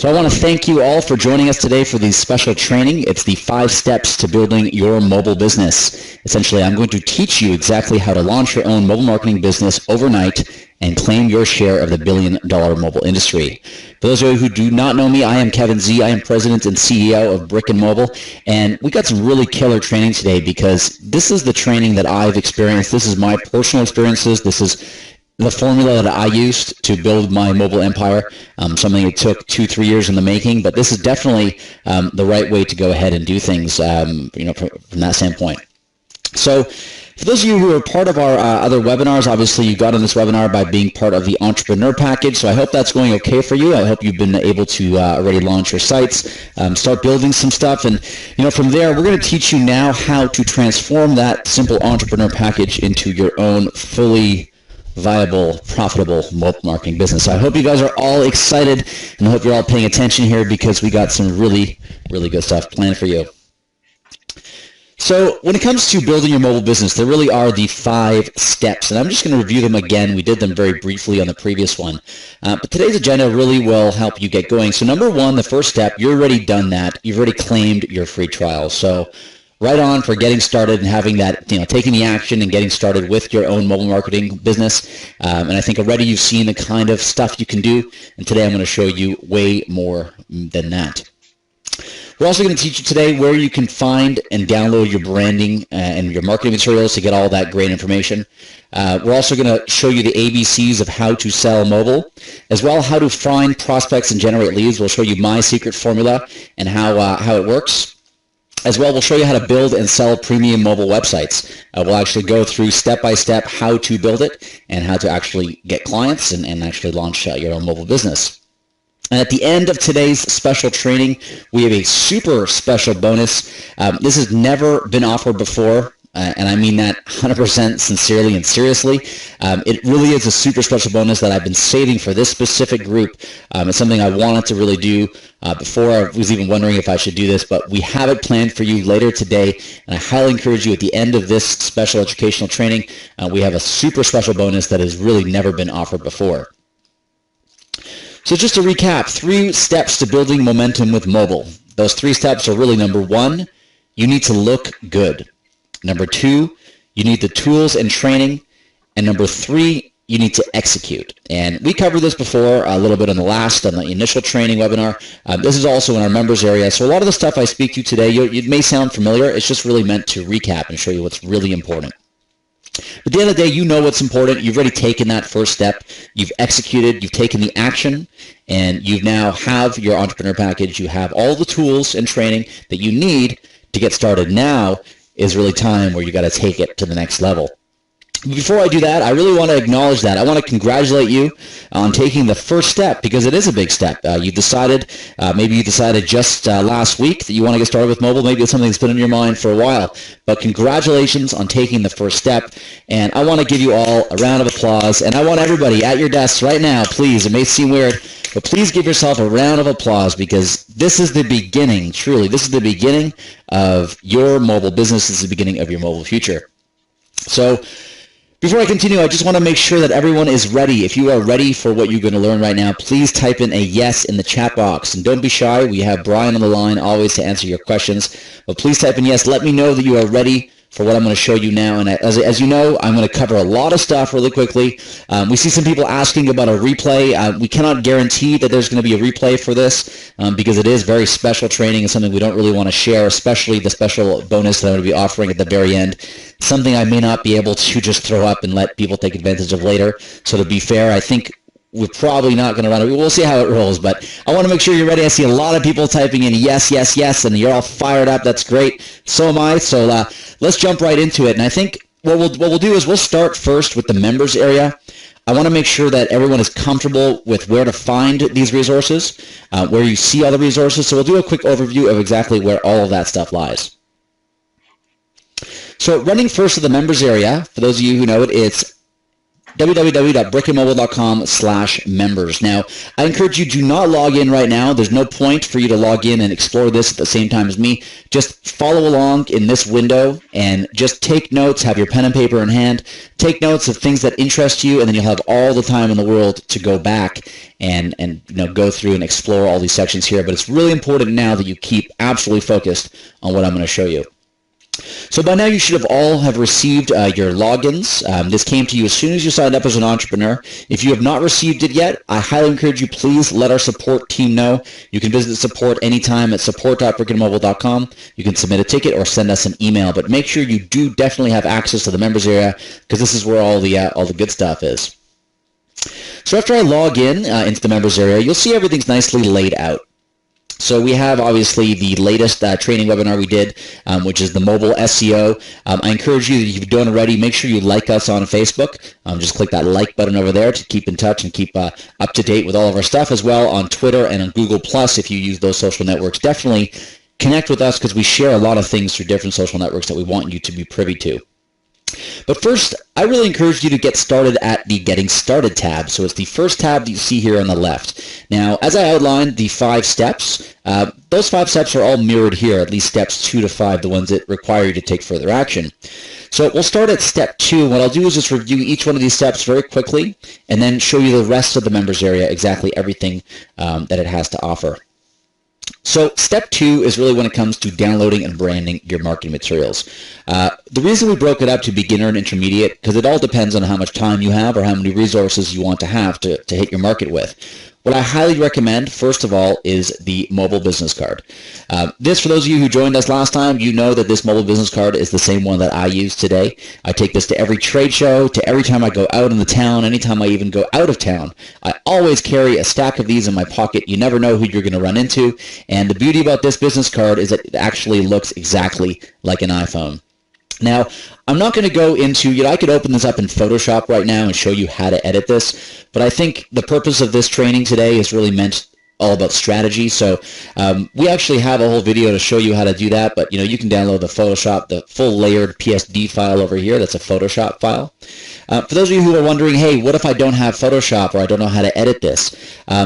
So I want to thank you all for joining us today for the special training. It's the 5 steps to building your mobile business. Essentially, I'm going to teach you exactly how to launch your own mobile marketing business overnight and claim your share of the billion-dollar mobile industry. For those of you who do not know me, I am Kevin Z. I am President and CEO of Brick and Mobile, and we got some really killer training today because this is the training that I've experienced. This is my personal experiences. This is the formula that I used to build my mobile empire, something that took 2-3 years in the making, but this is definitely the right way to go ahead and do things, from that standpoint. So for those of you who are part of our other webinars, obviously you got on this webinar by being part of the Entrepreneur Package, so I hope that's going okay for you. I hope you've been able to already launch your sites, start building some stuff, and from there we're going to teach you now how to transform that simple Entrepreneur Package into your own fully viable, profitable mobile marketing business. So I hope you guys are all excited, and I hope you're all paying attention here because we got some really, really good stuff planned for you. So when it comes to building your mobile business, there really are the 5 steps, and I'm just going to review them again. We did them very briefly on the previous one, but today's agenda really will help you get going. So number 1, the first step, you've already done that. You've already claimed your free trial. So right on for getting started and having that, taking the action and getting started with your own mobile marketing business. And I think already you've seen the kind of stuff you can do. And today I'm going to show you way more than that. We're also going to teach you today where you can find and download your branding and your marketing materials to get all that great information. We're also going to show you the ABCs of how to sell mobile, as well as how to find prospects and generate leads. We'll show you my secret formula and how it works. As well, we'll show you how to build and sell premium mobile websites. We'll actually go through step-by-step how to build it and how to actually get clients and actually launch your own mobile business. And at the end of today's special training, we have a super special bonus. This has never been offered before. And I mean that 100% sincerely and seriously. It really is a super special bonus that I've been saving for this specific group. It's something I wanted to really do before I was even wondering if I should do this, but we have it planned for you later today, and I highly encourage you at the end of this special educational training, we have a super special bonus that has really never been offered before. So just to recap, 3 steps to building momentum with mobile. Those 3 steps are really number 1, you need to look good. Number 2, you need the tools and training. And number 3, you need to execute. And we covered this before a little bit on the initial training webinar. This is also in our members area. So a lot of the stuff I speak to today, it may sound familiar. It's just really meant to recap and show you what's really important. But at the end of the day, you know what's important. You've already taken that first step. You've executed. You've taken the action. And you now have your entrepreneur package. You have all the tools and training that you need to get started. Now is really time where you got to take it to the next level. Before I do that, I really want to acknowledge that. I want to congratulate you on taking the first step because it is a big step. You decided, maybe you decided just last week that you want to get started with mobile. Maybe it's something that's been in your mind for a while. But congratulations on taking the first step. And I want to give you all a round of applause. And I want everybody at your desks right now, please, it may seem weird, but please give yourself a round of applause because this is the beginning, truly, this is the beginning of your mobile business. This is the beginning of your mobile future. So before I continue, I just want to make sure that everyone is ready. If you are ready for what you're going to learn right now, please type in a yes in the chat box. And don't be shy. We have Brian on the line always to answer your questions. But please type in yes. Let me know that you are ready for what I'm going to show you now. And as you know, I'm going to cover a lot of stuff really quickly. We see some people asking about a replay. We cannot guarantee that there's going to be a replay for this because it is very special training and something we don't really want to share, especially the special bonus that I'm going to be offering at the very end. Something I may not be able to just throw up and let people take advantage of later. So to be fair, I think we're probably not going to run it. We'll see how it rolls, but I want to make sure you're ready. I see a lot of people typing in yes, yes, yes, and you're all fired up. That's great. So am I. So let's jump right into it. And I think what we'll do is we'll start first with the members area. I want to make sure that everyone is comfortable with where to find these resources, where you see all the resources. So we'll do a quick overview of exactly where all of that stuff lies. So running first to the members area, for those of you who know it, it's www.brickandmobile.com/members. Now, I encourage you, do not log in right now. There's no point for you to log in and explore this at the same time as me. Just follow along in this window and just take notes, have your pen and paper in hand, take notes of things that interest you, and then you'll have all the time in the world to go back and go through and explore all these sections here. But it's really important now that you keep absolutely focused on what I'm going to show you. So by now you should have all received your logins. This came to you as soon as you signed up as an entrepreneur. If you have not received it yet, I highly encourage you, please let our support team know. You can visit support anytime at support.brickandmobile.com. You can submit a ticket or send us an email, but make sure you do definitely have access to the members area, because this is where all the good stuff is. So after I log in into the members area, you'll see everything's nicely laid out. So we have obviously the latest training webinar we did, which is the mobile SEO. I encourage you, if you don't already, make sure you like us on Facebook. Just click that like button over there to keep in touch and keep up to date with all of our stuff, as well on Twitter and on Google+. If you use those social networks, definitely connect with us, because we share a lot of things through different social networks that we want you to be privy to. But first, I really encourage you to get started at the Getting Started tab. So it's the first tab that you see here on the left. Now, as I outlined the 5 steps, those 5 steps are all mirrored here, at least steps 2 to 5, the ones that require you to take further action. So we'll start at step 2. What I'll do is just review each one of these steps very quickly and then show you the rest of the members area, exactly everything that it has to offer. So step 2 is really when it comes to downloading and branding your marketing materials. The reason we broke it up to beginner and intermediate, because it all depends on how much time you have or how many resources you want to have to hit your market with. What I highly recommend, first of all, is the mobile business card. This, for those of you who joined us last time, you know that this mobile business card is the same one that I use today. I take this to every trade show, to every time I go out in the town, anytime I even go out of town. I always carry a stack of these in my pocket. You never know who you're going to run into. And the beauty about this business card is that it actually looks exactly like an iPhone. Now, I'm not going to go into, I could open this up in Photoshop right now and show you how to edit this, but I think the purpose of this training today is really meant all about strategy. So we actually have a whole video to show you how to do that, but you can download the Photoshop, the full layered PSD file over here. That's a Photoshop file. For those of you who are wondering, hey, what if I don't have Photoshop or I don't know how to edit this?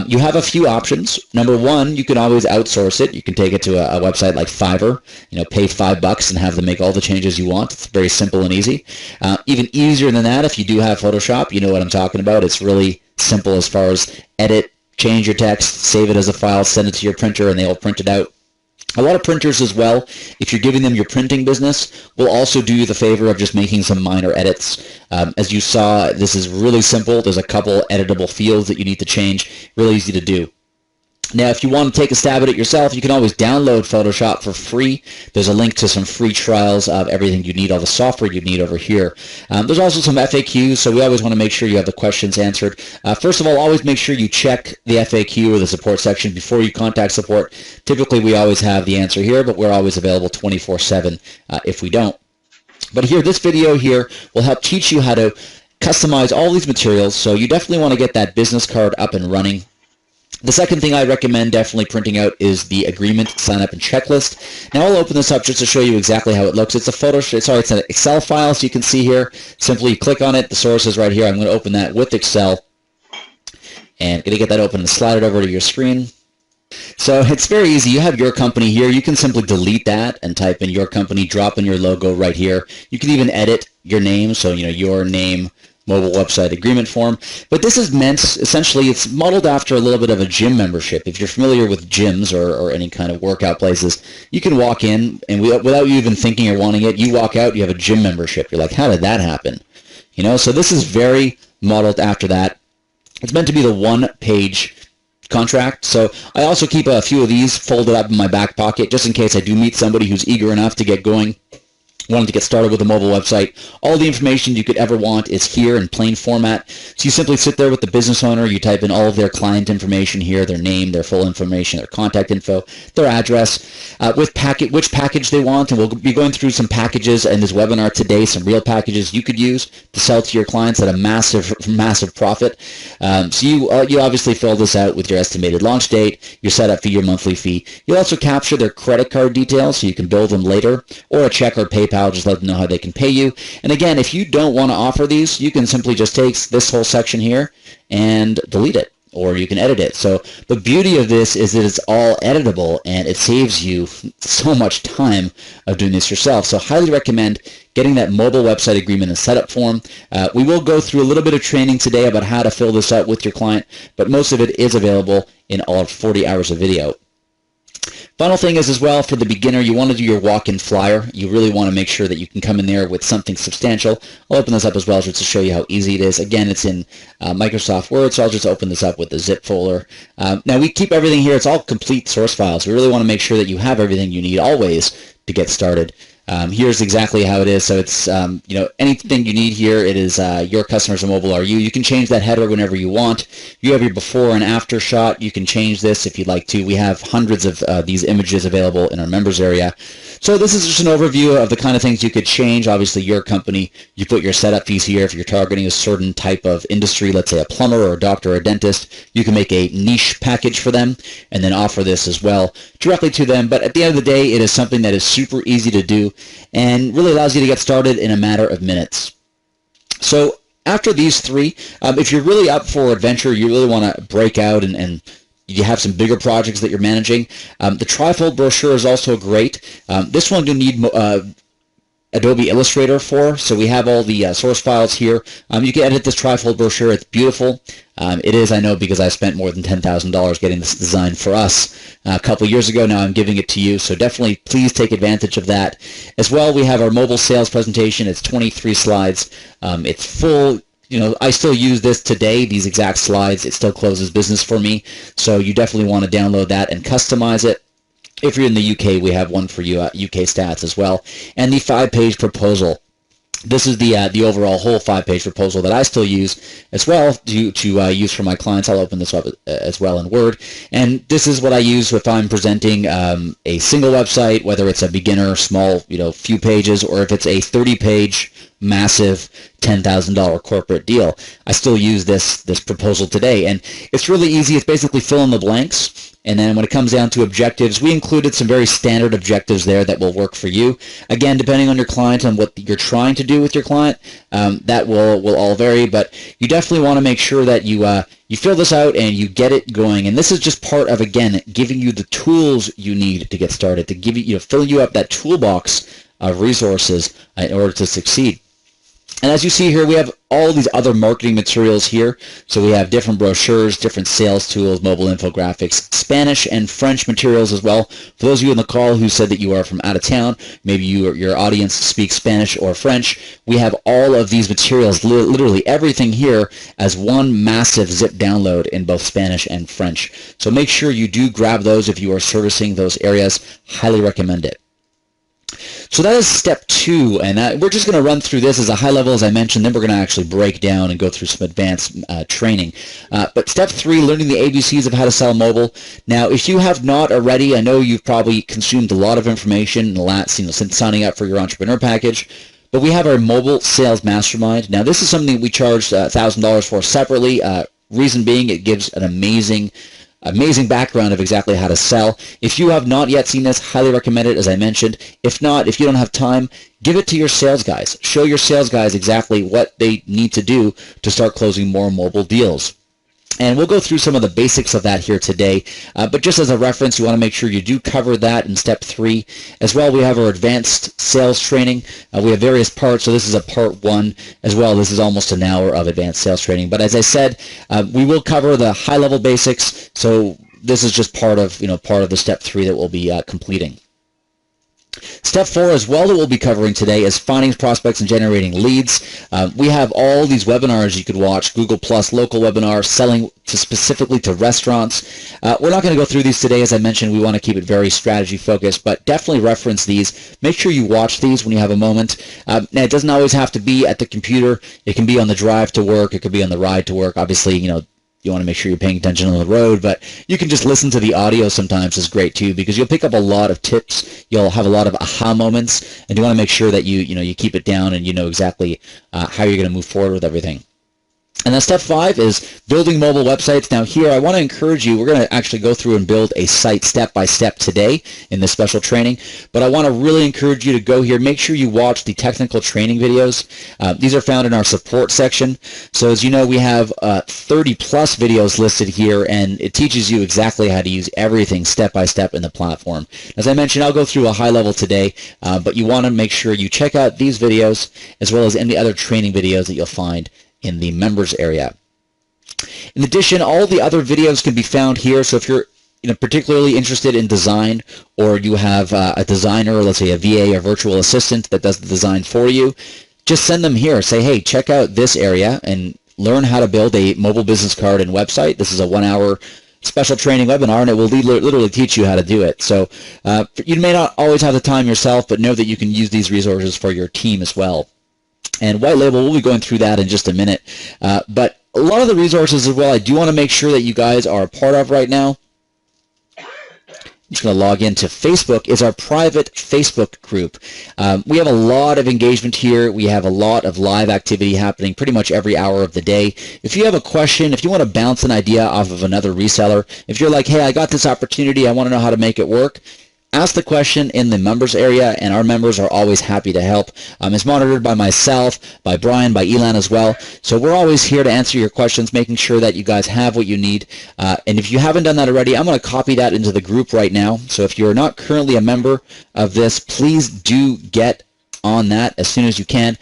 You have a few options. Number one, you can always outsource it. You can take it to a website like Fiverr, pay $5 and have them make all the changes you want. It's very simple and easy. Even easier than that, if you do have Photoshop, you know what I'm talking about. It's really simple as far as edit, change your text, save it as a file, send it to your printer, and they'll print it out. A lot of printers as well, if you're giving them your printing business, will also do you the favor of just making some minor edits. As you saw, this is really simple. There's a couple editable fields that you need to change. Really easy to do. Now, if you want to take a stab at it yourself, you can always download Photoshop for free. There's a link to some free trials of everything you need, all the software you need over here. There's also some FAQs, so we always want to make sure you have the questions answered. First of all, always make sure you check the FAQ or the support section before you contact support. Typically, we always have the answer here, but we're always available 24/7 if we don't. But here, this video here will help teach you how to customize all these materials, so you definitely want to get that business card up and running. The second thing I recommend definitely printing out is the agreement, sign up, and checklist. Now I'll open this up just to show you exactly how it looks. It's it's an Excel file, so you can see here. Simply click on it. The source is right here. I'm going to open that with Excel, and going to get that open and slide it over to your screen. So it's very easy. You have your company here. You can simply delete that and type in your company, drop in your logo right here. You can even edit your name, so your name, mobile website agreement form. But this is meant, essentially, it's modeled after a little bit of a gym membership. If you're familiar with gyms or any kind of workout places, you can walk in and without you even thinking or wanting it, you walk out, you have a gym membership. You're like, how did that happen? So this is very modeled after that. It's meant to be the one-page contract. So I also keep a few of these folded up in my back pocket just in case I do meet somebody who's eager enough to get going, wanting to get started with a mobile website. All the information you could ever want is here in plain format. So you simply sit there with the business owner, you type in all of their client information here, their name, their full information, their contact info, their address, which package they want, and we'll be going through some packages in this webinar today, some real packages you could use to sell to your clients at a massive profit. So you obviously fill this out with your estimated launch date, your setup fee, your monthly fee. You'll also capture their credit card details so you can bill them later, or a check or PayPal PayPal, just let them know how they can pay you. And again, if you don't want to offer these, you can simply just take this whole section here and delete it, or you can edit it. So the beauty of this is that it's all editable, and it saves you so much time of doing this yourself. So highly recommend getting that mobile website agreement and setup form. We will go through a little bit of training today about how to fill this out with your client, but most of it is available in all 40 hours of video. Final thing is as well, for the beginner, you want to do your walk-in flyer. You really want to make sure that you can come in there with something substantial. I'll open this up as well just to show you how easy it is. Again, it's in Microsoft Word, so I'll just open this up with the zip folder. Now, we keep everything here. It's all complete source files. We really want to make sure that you have everything you need always to get started. Here's exactly how it is. So it's, anything you need here, it is your customers are mobile are you. You can change that header whenever you want. You have your before and after shot. You can change this if you'd like to. We have hundreds of these images available in our members area. So this is just an overview of the kind of things you could change. Obviously, your company, you put your setup fees here. If you're targeting a certain type of industry, let's say a plumber or a doctor or a dentist, you can make a niche package for them and then offer this as well directly to them. But at the end of the day, it is something that is super easy to do and really allows you to get started in a matter of minutes. So after these three, if you're really up for adventure, you really want to break out and you have some bigger projects that you're managing, the trifold brochure is also great. This one you need Adobe Illustrator for, so we have all the source files here. You can edit this trifold brochure. It's beautiful. It is, I know, because I spent more than $10,000 getting this design for us a couple years ago. Now I'm giving it to you, so definitely please take advantage of that. As well, we have our mobile sales presentation. It's 23 slides. It's full. I still use this today, these exact slides. It still closes business for me, so you definitely want to download that and customize it. If you're in the UK, we have one for you, UK stats as well. And the 5-page proposal. This is the overall whole 5-page proposal that I still use as well to use for my clients. I'll open this up as well in Word. And this is what I use if I'm presenting a single website, whether it's a beginner, small, few pages, or if it's a 30-page, massive, $10,000 corporate deal. I still use this proposal today. And it's really easy. It's basically fill in the blanks. And then when it comes down to objectives, we included some very standard objectives there that will work for you. Again, depending on your client and what you're trying to do with your client, that will all vary. But you definitely want to make sure that you fill this out and you get it going. And this is just part of, again, giving you the tools you need to get started, to give you, fill you up that toolbox of resources in order to succeed. And as you see here, we have all these other marketing materials here. So we have different brochures, different sales tools, mobile infographics, Spanish and French materials as well. For those of you on the call who said that you are from out of town, maybe your audience speaks Spanish or French, we have all of these materials, literally everything here, as one massive zip download in both Spanish and French. So make sure you do grab those if you are servicing those areas. Highly recommend it. So that is step 2, and we're just going to run through this as a high level, as I mentioned, then we're going to actually break down and go through some advanced training. But step 3, learning the ABCs of how to sell mobile. Now, if you have not already, I know you've probably consumed a lot of information in the last, since signing up for your entrepreneur package, but we have our mobile sales mastermind. Now, this is something we charge $1,000 for separately. Reason being, it gives an amazing background of exactly how to sell. If you have not yet seen this, highly recommend it, as I mentioned. If not, if you don't have time, give it to your sales guys. Show your sales guys exactly what they need to do to start closing more mobile deals. And we'll go through some of the basics of that here today. But just as a reference, you want to make sure you do cover that in step 3. As well, we have our advanced sales training. We have various parts, so this is a part 1 as well. This is almost an hour of advanced sales training. But as I said, we will cover the high-level basics. So this is just part of the step 3 that we'll be completing. Step 4 as well that we'll be covering today is finding prospects and generating leads. We have all these webinars you could watch, Google+, local webinars, selling specifically to restaurants. We're not going to go through these today. As I mentioned, we want to keep it very strategy focused, but definitely reference these. Make sure you watch these when you have a moment. Now, it doesn't always have to be at the computer. It can be on the drive to work. It could be on the ride to work. Obviously, you want to make sure you're paying attention on the road, but you can just listen to the audio sometimes is great too, because you'll pick up a lot of tips. You'll have a lot of aha moments, and you want to make sure that you keep it down and you know exactly how you're going to move forward with everything. And then step 5 is building mobile websites. Now here, I want to encourage you, we're going to actually go through and build a site step by step today in this special training, but I want to really encourage you to go here. Make sure you watch the technical training videos. These are found in our support section. So as you know, we have 30 plus videos listed here, and it teaches you exactly how to use everything step by step in the platform. As I mentioned, I'll go through a high level today, but you want to make sure you check out these videos as well as any other training videos that you'll find in the members area. In addition, all the other videos can be found here. So if you're particularly interested in design, or you have a designer, let's say a VA or virtual assistant that does the design for you, just send them here. Say, hey, check out this area and learn how to build a mobile business card and website. This is a 1-hour special training webinar, and it will literally teach you how to do it. So you may not always have the time yourself, but know that you can use these resources for your team as well. And white label, we'll be going through that in just a minute. But a lot of the resources as well, I do want to make sure that you guys are a part of right now. I'm just going to log into Facebook, is our private Facebook group. We have a lot of engagement here. We have a lot of live activity happening pretty much every hour of the day. If you have a question, if you want to bounce an idea off of another reseller, if you're like, hey, I got this opportunity, I want to know how to make it work, ask the question in the members area, and our members are always happy to help. It's monitored by myself, by Brian, by Elan as well. So we're always here to answer your questions, making sure that you guys have what you need. And if you haven't done that already, I'm going to copy that into the group right now. So if you're not currently a member of this, please do get on that as soon as you can.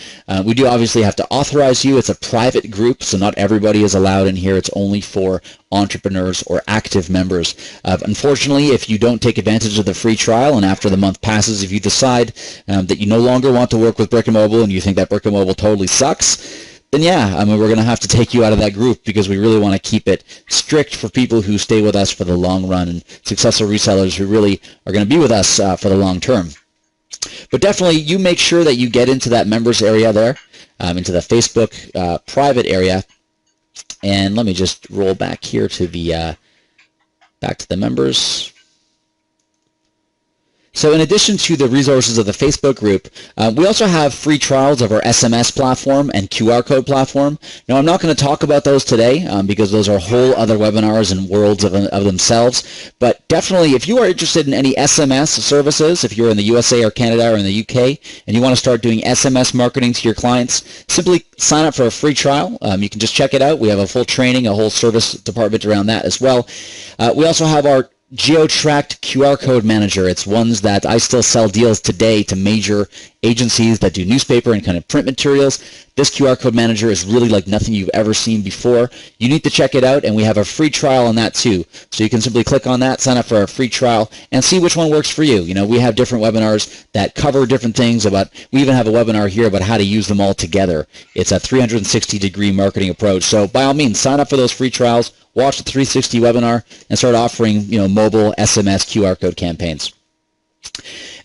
We do obviously have to authorize you. It's a private group, so not everybody is allowed in here. It's only for entrepreneurs or active members. Unfortunately, if you don't take advantage of the free trial, and after the month passes, if you decide that you no longer want to work with Brick and Mobile and you think that Brick and Mobile totally sucks, then yeah, we're going to have to take you out of that group, because we really want to keep it strict for people who stay with us for the long run and successful resellers who really are going to be with us for the long term. But definitely, you make sure that you get into that members area there, into the Facebook private area. And let me just roll back here to the back to the members. So in addition to the resources of the Facebook group, we also have free trials of our SMS platform and QR code platform. Now, I'm not going to talk about those today because those are whole other webinars and worlds of themselves. But definitely, if you are interested in any SMS services, if you're in the USA or Canada or in the UK, and you want to start doing SMS marketing to your clients, simply sign up for a free trial. You can just check it out. We have a full training, a whole service department around that as well. We also have our geo-tracked QR code manager. It's ones that I still sell deals today to major agencies that do newspaper and kind of print materials. This QR code manager is really like nothing you've ever seen before. You need to check it out, and we have a free trial on that too. So you can simply click on that, sign up for a free trial, and see which one works for you. You know, we have different webinars that cover different things about, we even have a webinar here about how to use them all together. It's a 360-degree marketing approach. So by all means, sign up for those free trials, watch the 360 webinar, and start offering, mobile SMS QR code campaigns.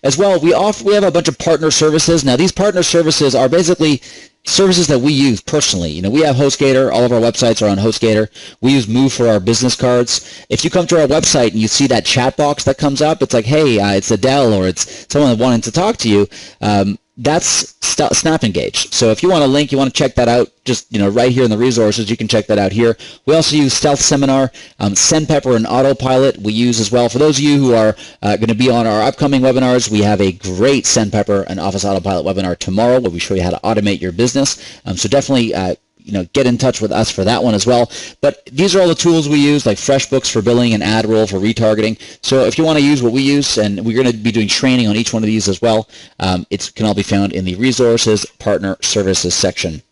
As well, we have a bunch of partner services. Now, these partner services are basically services that we use personally. We have HostGator. All of our websites are on HostGator. We use Move for our business cards. If you come to our website and you see that chat box that comes up, it's like, hey, it's Adele, or it's someone wanting to talk to you. That's Snap Engage. So if you want a link, you want to check that out, just right here in the resources, you can check that out here. We also use Stealth Seminar, SendPepper, and Autopilot we use as well. For those of you who are going to be on our upcoming webinars, we have a great SendPepper and Office Autopilot webinar tomorrow where we show you how to automate your business. So definitely get in touch with us for that one as well. But these are all the tools we use, like FreshBooks for billing and AdRoll for retargeting. So if you want to use what we use, and we're going to be doing training on each one of these as well, it can all be found in the Resources Partner Services section.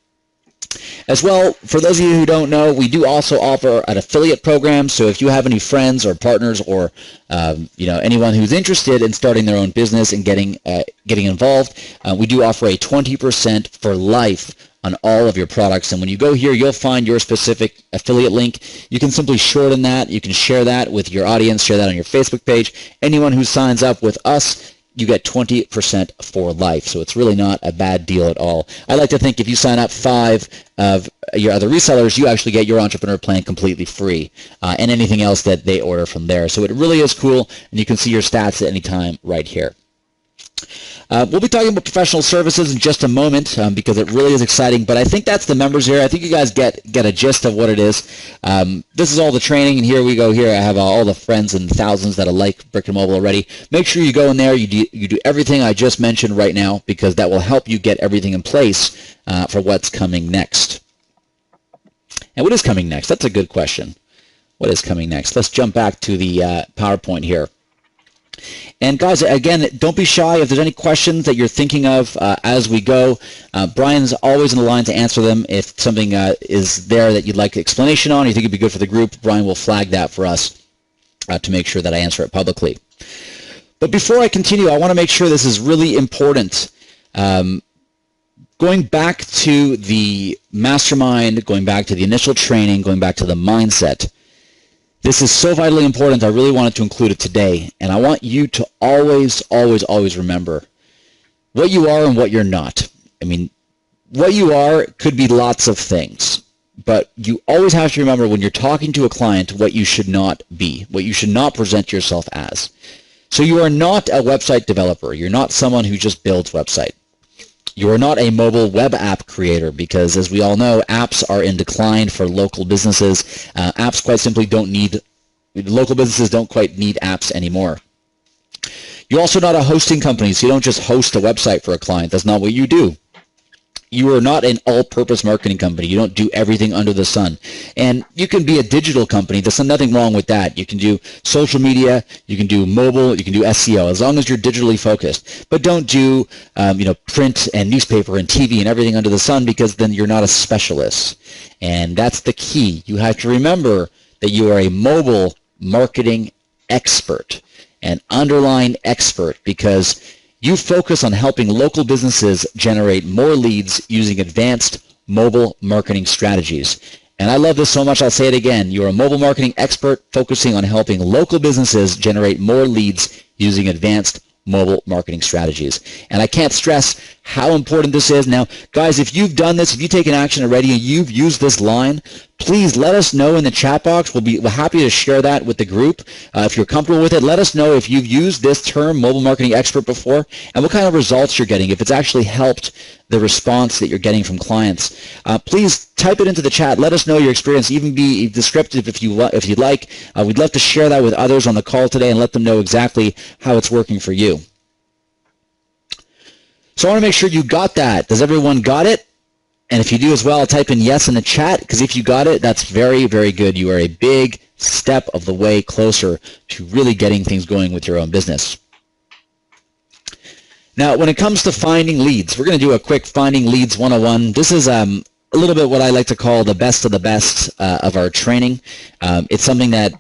As well, for those of you who don't know, we do also offer an affiliate program. So if you have any friends or partners or anyone who's interested in starting their own business and getting involved, we do offer a 20% for life on all of your products. And when you go here, you'll find your specific affiliate link. You can simply shorten that. You can share that with your audience, share that on your Facebook page. Anyone who signs up with us, you get 20% for life. So it's really not a bad deal at all. I like to think if you sign up 5 of your other resellers, you actually get your entrepreneur plan completely free, and anything else that they order from there. So it really is cool, and you can see your stats at any time right here. We'll be talking about professional services in just a moment because it really is exciting, but I think that's the members here. I think you guys get a gist of what it is. This is all the training, and here we go. Here I have all the friends and thousands that are like Brick and Mobile already. Make sure you go in there, you do everything I just mentioned right now, because that will help you get everything in place for what's coming next. And what is coming next? That's a good question. What is coming next? Let's jump back to the PowerPoint here. And guys, again, don't be shy. If there's any questions that you're thinking of as we go, Brian's always in the line to answer them. If something is there that you'd like explanation on, or you think it'd be good for the group, Brian will flag that for us to make sure that I answer it publicly. But before I continue, I want to make sure this is really important. Going back to the mastermind, going back to the initial training, going back to the mindset, this is so vitally important. I really wanted to include it today, and I want you to always, always, always remember what you are and what you're not. I mean, what you are could be lots of things, but you always have to remember when you're talking to a client what you should not be, what you should not present yourself as. So you are not a website developer. You're not someone who just builds website. You are not a mobile web app creator, because as we all know, apps are in decline for local businesses. Apps quite simply local businesses don't quite need apps anymore. You're also not a hosting company, so you don't just host a website for a client. That's not what you do. You are not an all-purpose marketing company. You don't do everything under the sun. And you can be a digital company. There's nothing wrong with that. You can do social media, you can do mobile, you can do SEO, as long as you're digitally focused. But don't do print and newspaper and TV and everything under the sun, because then you're not a specialist. And that's the key. You have to remember that you are a mobile marketing expert, an underlying expert, because you focus on helping local businesses generate more leads using advanced mobile marketing strategies. And I love this so much, I'll say it again. You're a mobile marketing expert focusing on helping local businesses generate more leads using advanced mobile marketing strategies. And I can't stress how important this is. Now, guys, if you've done this, if you've taken action already and you've used this line, please let us know in the chat box. We're happy to share that with the group. If you're comfortable with it, let us know if you've used this term, mobile marketing expert, before, and what kind of results you're getting, if it's actually helped the response that you're getting from clients. Please type it into the chat. Let us know your experience. Even be descriptive if you'd like. We'd love to share that with others on the call today and let them know exactly how it's working for you. So I want to make sure you got that. Does everyone got it? And if you do as well, type in yes in the chat, because if you got it, that's very, very good. You are a big step of the way closer to really getting things going with your own business. Now, when it comes to finding leads, we're going to do a quick Finding Leads 101. This is a little bit what I like to call the best of the best of our training. It's something that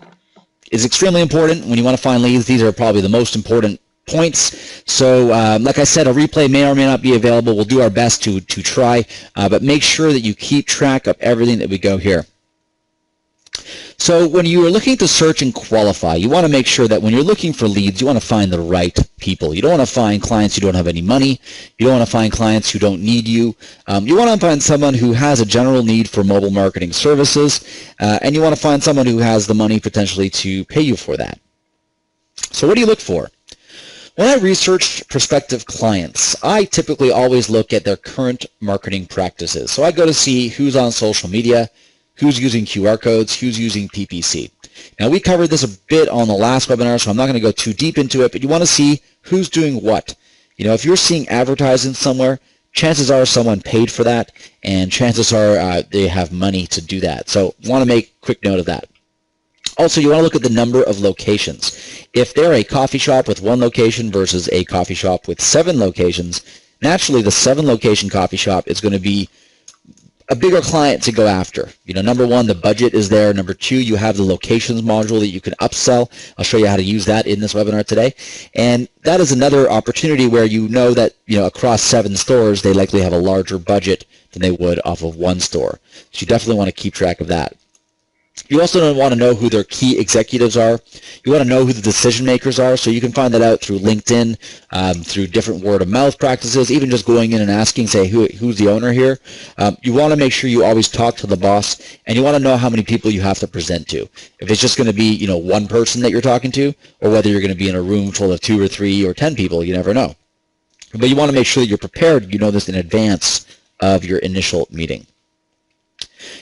is extremely important when you want to find leads. These are probably the most important points. So like I said, a replay may or may not be available. We'll do our best to try, but make sure that you keep track of everything that we go here. So when you are looking to search and qualify, you want to make sure that when you're looking for leads, you want to find the right people. You don't want to find clients who don't have any money. You don't want to find clients who don't need you. You want to find someone who has a general need for mobile marketing services, and you want to find someone who has the money potentially to pay you for that. So what do you look for? When I research prospective clients, I typically always look at their current marketing practices. So I go to see who's on social media, who's using QR codes, who's using PPC. Now, we covered this a bit on the last webinar, so I'm not going to go too deep into it, but you want to see who's doing what. You know, if you're seeing advertising somewhere, chances are someone paid for that, and chances are they have money to do that. So want to make quick note of that. Also, you want to look at the number of locations. If they're a coffee shop with 1 location versus a coffee shop with 7 locations, naturally the 7 location coffee shop is going to be a bigger client to go after. You know, number 1, the budget is there. Number 2, you have the locations module that you can upsell. I'll show you how to use that in this webinar today. And that is another opportunity where you know that, you know, across 7 stores, they likely have a larger budget than they would off of 1 store. So you definitely want to keep track of that. You also want to know who their key executives are. You want to know who the decision makers are, so you can find that out through LinkedIn, through different word of mouth practices, even just going in and asking, say, who's the owner here. You want to make sure you always talk to the boss, and you want to know how many people you have to present to. If it's just going to be, you know, 1 person that you're talking to, or whether you're going to be in a room full of 2 or 3 or 10 people, you never know. But you want to make sure that you're prepared, you know this in advance of your initial meeting.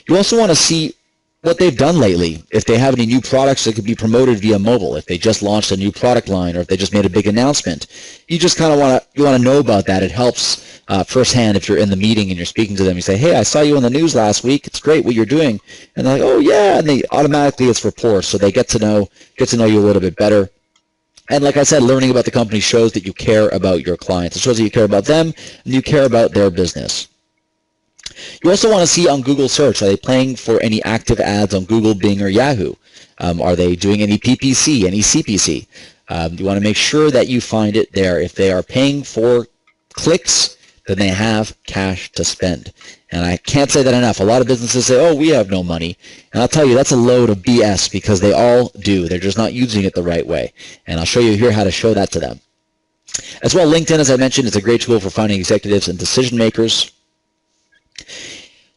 You also want to see what they've done lately. If they have any new products that could be promoted via mobile, if they just launched a new product line, or if they just made a big announcement, you just kind of want to know about that. It helps firsthand if you're in the meeting and you're speaking to them. You say, hey, I saw you on the news last week. It's great what you're doing. And they're like, oh yeah, and they automatically, it's rapport, so they get to know you a little bit better. And like I said, learning about the company shows that you care about your clients. It shows that you care about them and you care about their business. You also want to see on Google search, are they paying for any active ads on Google, Bing, or Yahoo? Are they doing any PPC, any CPC? You want to make sure that you find it there. If they are paying for clicks, then they have cash to spend. And I can't say that enough. A lot of businesses say, oh, we have no money. And I'll tell you, that's a load of BS, because they all do. They're just not using it the right way. And I'll show you here how to show that to them. As well, LinkedIn, as I mentioned, is a great tool for finding executives and decision makers.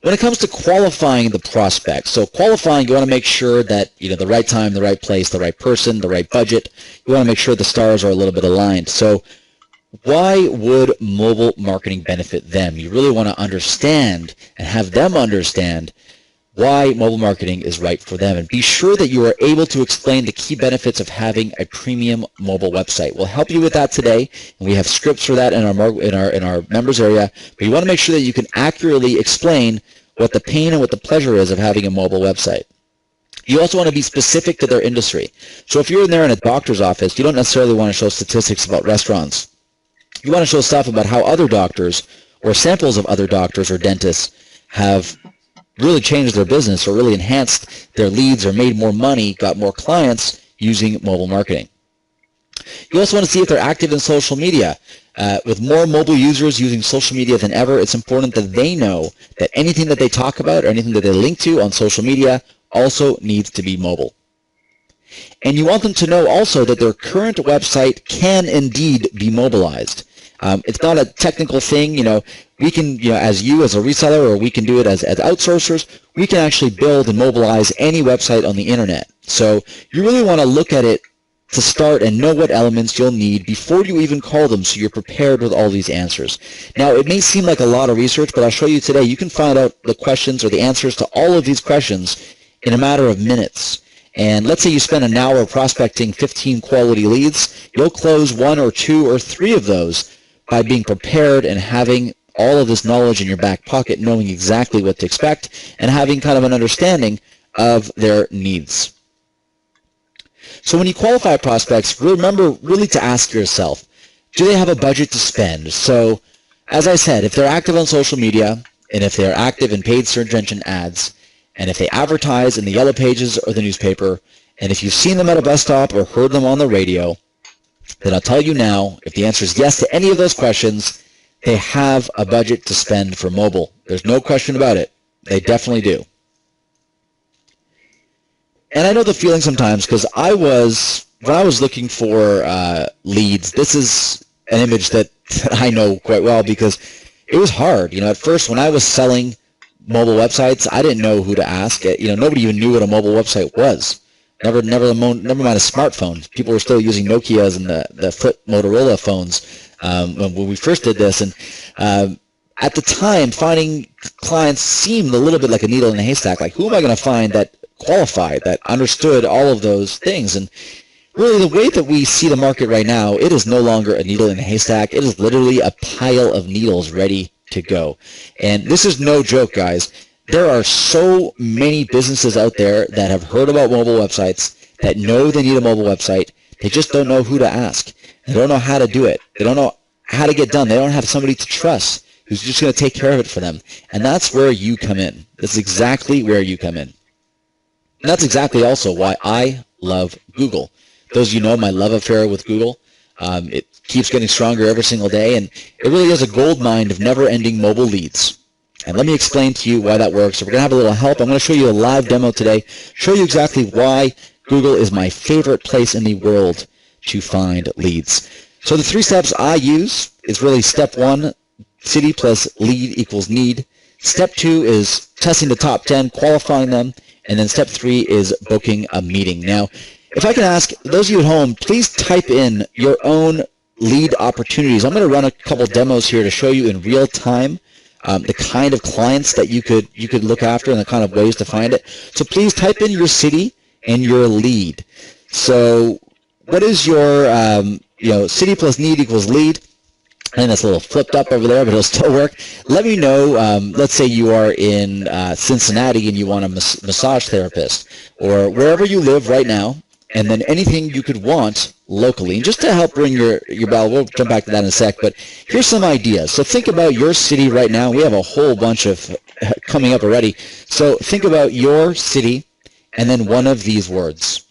When it comes to qualifying the prospect, so qualifying, you want to make sure that, the right time, the right place, the right person, the right budget. You want to make sure the stars are a little bit aligned. So why would mobile marketing benefit them? You really want to understand and have them understand why mobile marketing is right for them, and be sure that you are able to explain the key benefits of having a premium mobile website. We'll help you with that today, and we have scripts for that in our members area. But you want to make sure that you can accurately explain what the pain and what the pleasure is of having a mobile website. You also want to be specific to their industry. So if you're in there in a doctor's office, you don't necessarily want to show statistics about restaurants. You want to show stuff about how other doctors, or samples of other doctors or dentists, have really changed their business, or really enhanced their leads, or made more money, got more clients using mobile marketing. You also want to see if they're active in social media. With more mobile users using social media than ever, it's important that they know that anything that they talk about or anything that they link to on social media also needs to be mobile. And you want them to know also that their current website can indeed be mobilized. It's not a technical thing. We can, as a reseller, or we can do it as outsourcers, we can actually build and mobilize any website on the internet. So you really want to look at it to start and know what elements you'll need before you even call them, so you're prepared with all these answers. Now, it may seem like a lot of research, but I'll show you today. You can find out the questions or the answers to all of these questions in a matter of minutes. And let's say you spend an hour prospecting 15 quality leads. You'll close 1 or 2 or 3 of those by being prepared and having all of this knowledge in your back pocket, knowing exactly what to expect and having kind of an understanding of their needs. So when you qualify prospects, remember really to ask yourself, do they have a budget to spend? So as I said, if they're active on social media, and if they're active in paid search engine ads, and if they advertise in the yellow pages or the newspaper, and if you've seen them at a bus stop or heard them on the radio, then I'll tell you now, if the answer is yes to any of those questions, they have a budget to spend for mobile. There's no question about it. They definitely do. And I know the feeling sometimes, because when I was looking for leads, this is an image that I know quite well, because it was hard. At first, when I was selling mobile websites, I didn't know who to ask. Nobody even knew what a mobile website was. Never mind a smartphone. People were still using Nokias and the flip Motorola phones when we first did this. And at the time, finding clients seemed a little bit like a needle in a haystack. Like, who am I going to find that qualified, that understood all of those things? And really, the way that we see the market right now, it is no longer a needle in a haystack. It is literally a pile of needles ready to go. And this is no joke, guys. There are so many businesses out there that have heard about mobile websites, that know they need a mobile website. They just don't know who to ask. They don't know how to do it. They don't know how to get done. They don't have somebody to trust who's just going to take care of it for them. And that's where you come in. That's exactly where you come in. And that's exactly also why I love Google. Those of you know my love affair with Google. It keeps getting stronger every single day, and it really is a gold mine of never-ending mobile leads. And let me explain to you why that works. So we're going to have a little help. I'm going to show you a live demo today, show you exactly why Google is my favorite place in the world to find leads. So the 3 steps I use is really step 1, city plus lead equals need. Step 2 is testing the top 10, qualifying them. And then step 3 is booking a meeting. Now, if I can ask those of you at home, please type in your own lead opportunities. I'm going to run a couple demos here to show you in real time the kind of clients that you could look after and the kind of ways to find it. So please type in your city and your lead. So what is your city plus need equals lead? I think that's a little flipped up over there, but it'll still work. Let me know, let's say you are in Cincinnati and you want a massage therapist, or wherever you live right now, and then anything you could want locally. And just to help ring your bell, we'll jump back to that in a sec, but here's some ideas. So think about your city right now. We have a whole bunch of coming up already. So think about your city and then one of these words.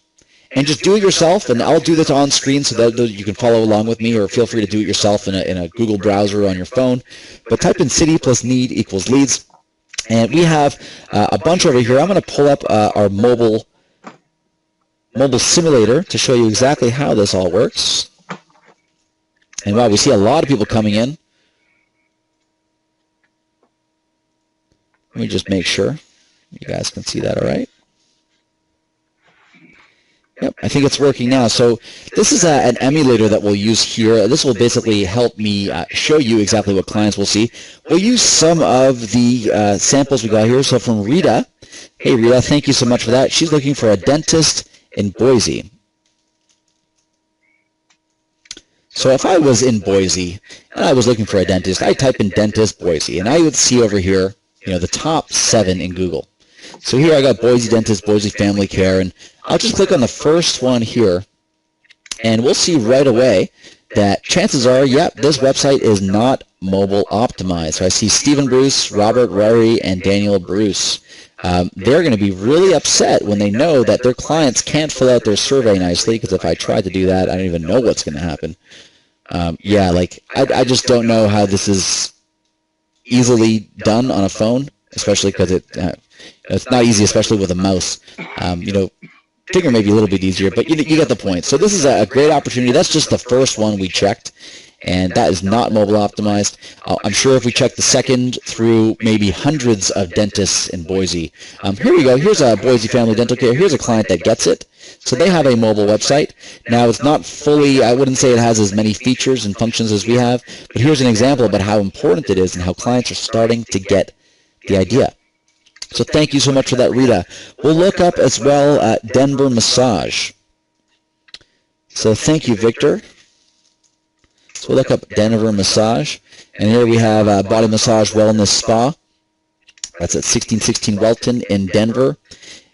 And just do it yourself, and I'll do this on screen so that you can follow along with me, or feel free to do it yourself in a Google browser on your phone. But type in city plus need equals leads, and we have a bunch over here. I'm going to pull up our mobile simulator to show you exactly how this all works. And wow, we see a lot of people coming in. Let me just make sure you guys can see that all right. Yep, I think it's working now. So this is an emulator that we'll use here. This will basically help me show you exactly what clients will see. We'll use some of the samples we got here. So from Rita, hey Rita, thank you so much for that. She's looking for a dentist in Boise. So if I was in Boise and I was looking for a dentist, I'd type in dentist Boise, and I would see over here, the top 7 in Google. So here I got Boise Dentist, Boise Family Care, and I'll just click on the first one here, and we'll see right away that chances are, yep, this website is not mobile optimized. So I see Stephen Bruce, Robert Rary, and Daniel Bruce. They're going to be really upset when they know that their clients can't fill out their survey nicely, because if I tried to do that, I don't even know what's going to happen. I just don't know how this is easily done on a phone, especially because it's not easy, especially with a mouse. Finger may be a little bit easier, but you get the point. So this is a great opportunity. That's just the first one we checked, and that is not mobile optimized. I'm sure if we check the second through maybe hundreds of dentists in Boise. Here we go. Here's a Boise Family Dental Care. Here's a client that gets it. So they have a mobile website. Now it's not fully, I wouldn't say it has as many features and functions as we have, but here's an example about how important it is and how clients are starting to get the idea. So thank you so much for that, Rita. We'll look up as well Denver Massage. So thank you, Victor. So we'll look up Denver Massage. And here we have Body Massage Wellness Spa. That's at 1616 Welton in Denver.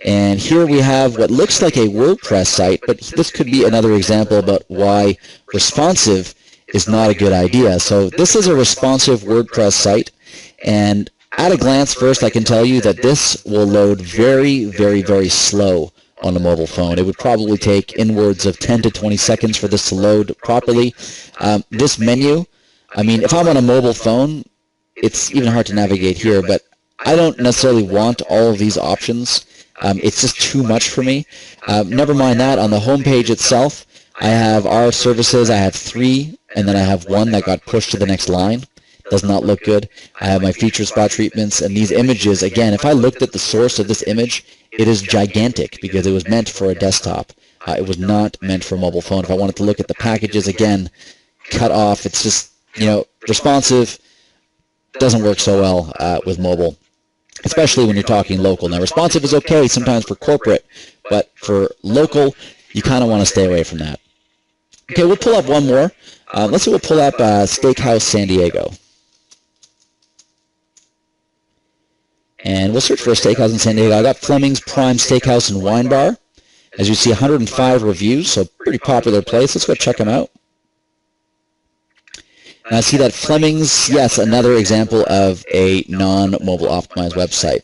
And here we have what looks like a WordPress site, but this could be another example about why responsive is not a good idea. So this is a responsive WordPress site, and at a glance, first, I can tell you that this will load very, very, very slow on a mobile phone. It would probably take inwards of 10 to 20 seconds for this to load properly. This menu, I mean, if I'm on a mobile phone, it's even hard to navigate here, but I don't necessarily want all of these options. It's just too much for me. Never mind that. On the home page itself, I have our services. I have 3, and then I have 1 that got pushed to the next line. Does not look good. I have my feature spot treatments, and these images, again, if I looked at the source of this image, it is gigantic because it was meant for a desktop. It was not meant for a mobile phone. If I wanted to look at the packages, again, cut off. It's just, responsive doesn't work so well with mobile, especially when you're talking local. Now, responsive is okay sometimes for corporate, but for local, you kind of want to stay away from that. Okay, we'll pull up one more. Let's see, we'll pull up Steakhouse San Diego. And we'll search for a steakhouse in San Diego. I got Fleming's Prime Steakhouse and Wine Bar. As you see, 105 reviews, so pretty popular place. Let's go check them out. And I see that Fleming's, yes, another example of a non-mobile optimized website.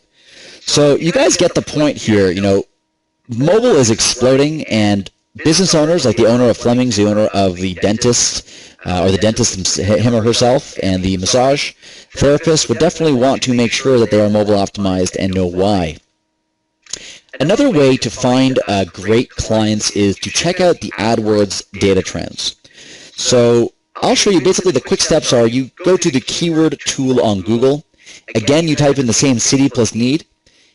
So you guys get the point here. Mobile is exploding, and business owners, like the owner of Fleming's, the owner of the dentist, or the dentist him or herself, and the massage therapist would definitely want to make sure that they are mobile optimized and know why. Another way to find great clients is to check out the AdWords data trends. So I'll show you basically the quick steps are you go to the keyword tool on Google. Again, you type in the same city plus need.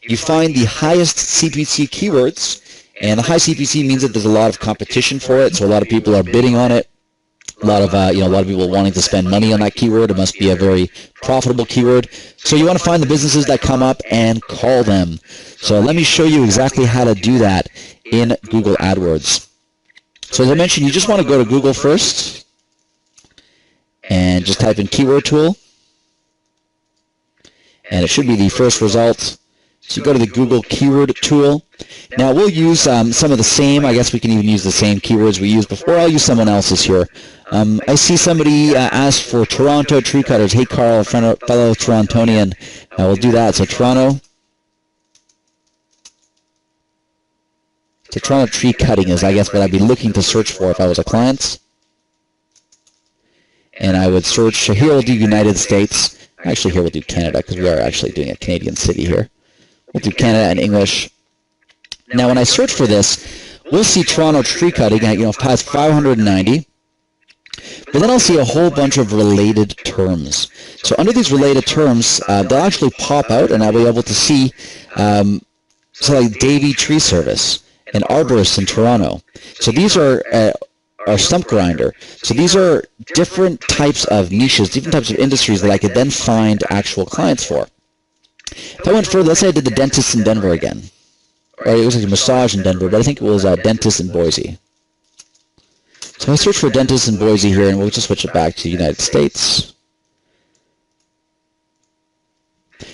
You find the highest CPC keywords, and the high CPC means that there's a lot of competition for it, so a lot of people are bidding on it. A lot of a lot of people wanting to spend money on that keyword. It must be a very profitable keyword. So you want to find the businesses that come up and call them. So let me show you exactly how to do that in Google AdWords. So as I mentioned, you just want to go to Google first and just type in keyword tool, and it should be the first result. So you go to the Google keyword tool. Now we'll use some of the same, I guess we can even use the same keywords we used before. I'll use someone else's here. I see somebody asked for Toronto tree cutters. Hey Carl, fellow Torontonian. We'll do that. So Toronto tree cutting is, I guess, what I'd be looking to search for if I was a client. And I would search, here we'll do United States. Actually, here we'll do Canada because we are actually doing a Canadian city here. We'll do Canada and English. Now, when I search for this, we'll see Toronto tree cutting at, past 590. But then I'll see a whole bunch of related terms. So under these related terms, they'll actually pop out, and I'll be able to see, so like Davey Tree Service and Arborist in Toronto. So these are stump grinder. So these are different types of niches, different types of industries that I could then find actual clients for. If I went further, let's say I did the dentist in Denver again. Or it was like a massage in Denver, but I think it was a dentist in Boise. So I search for dentist in Boise here, and we'll just switch it back to the United States.